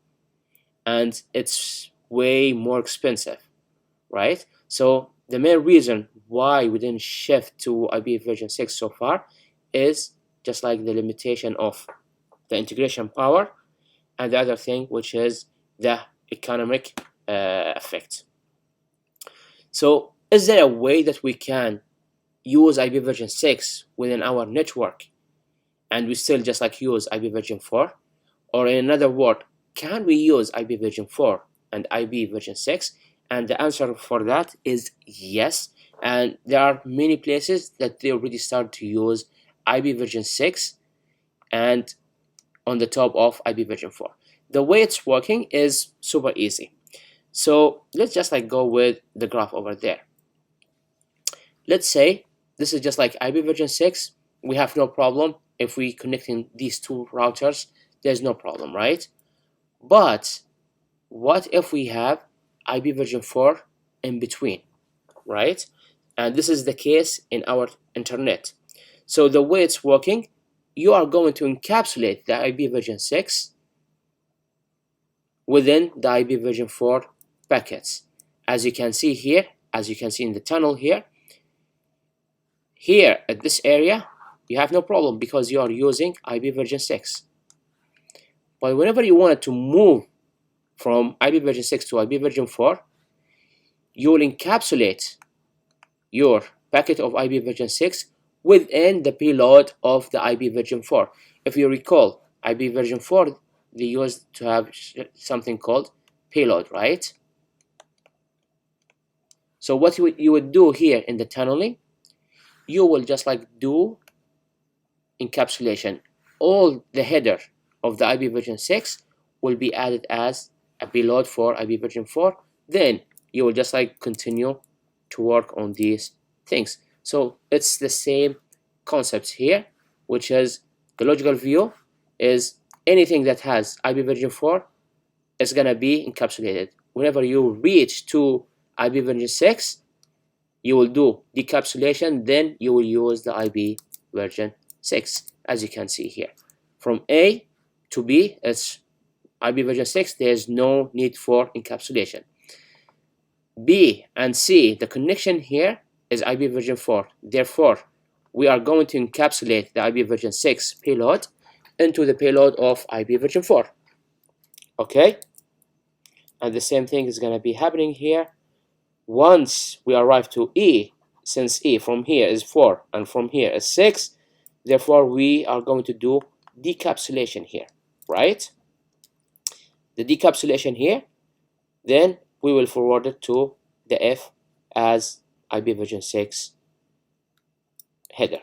And it's way more expensive, right? So the main reason why we didn't shift to IP version 6 so far is just like the limitation of the integration power, and the other thing, which is the economic effect. So is there a way that we can use IP version 6 within our network and we still just like use IP version 4? Or in another word, can we use IP version 4 and IP version 6? And the answer for that is yes. And there are many places that they already start to use IP version 6 and on the top of IP version 4. The way it's working is super easy. So let's just like go with the graph over there. Let's say this is just like IP version 6. We have no problem if we connecting these two routers. There's no problem, right? But what if we have IP version 4 in between, right? And this is the case in our internet. So the way it's working, you are going to encapsulate the IP version 6 within the IP version 4 packets. As you can see here, as you can see in the tunnel here at this area, you have no problem because you are using IP version 6. But whenever you wanted to move from IP version 6 to IP version 4, you will encapsulate your packet of IP version 6 within the payload of the IP version 4. If you recall, IP version 4, they used to have something called payload, right? So what you would do here in the tunneling, you will just like do encapsulation. All the header of the IP version 6 will be added as a payload for IP version 4. Then you will just like continue to work on these things. So it's the same concepts here, which is the logical view is anything that has IP version 4 is gonna be encapsulated. Whenever you reach to IP version 6, you will do decapsulation, then you will use the IP version 6, as you can see here. From A to B, it's IP version 6, there's no need for encapsulation. B and C, the connection here is IP version 4. Therefore, we are going to encapsulate the IP version 6 payload into the payload of IP version 4. Okay? And the same thing is going to be happening here. Once we arrive to E, since E from here is 4 and from here is 6, therefore we are going to do decapsulation here, right? The decapsulation here, then we will forward it to the F as IP version 6 header.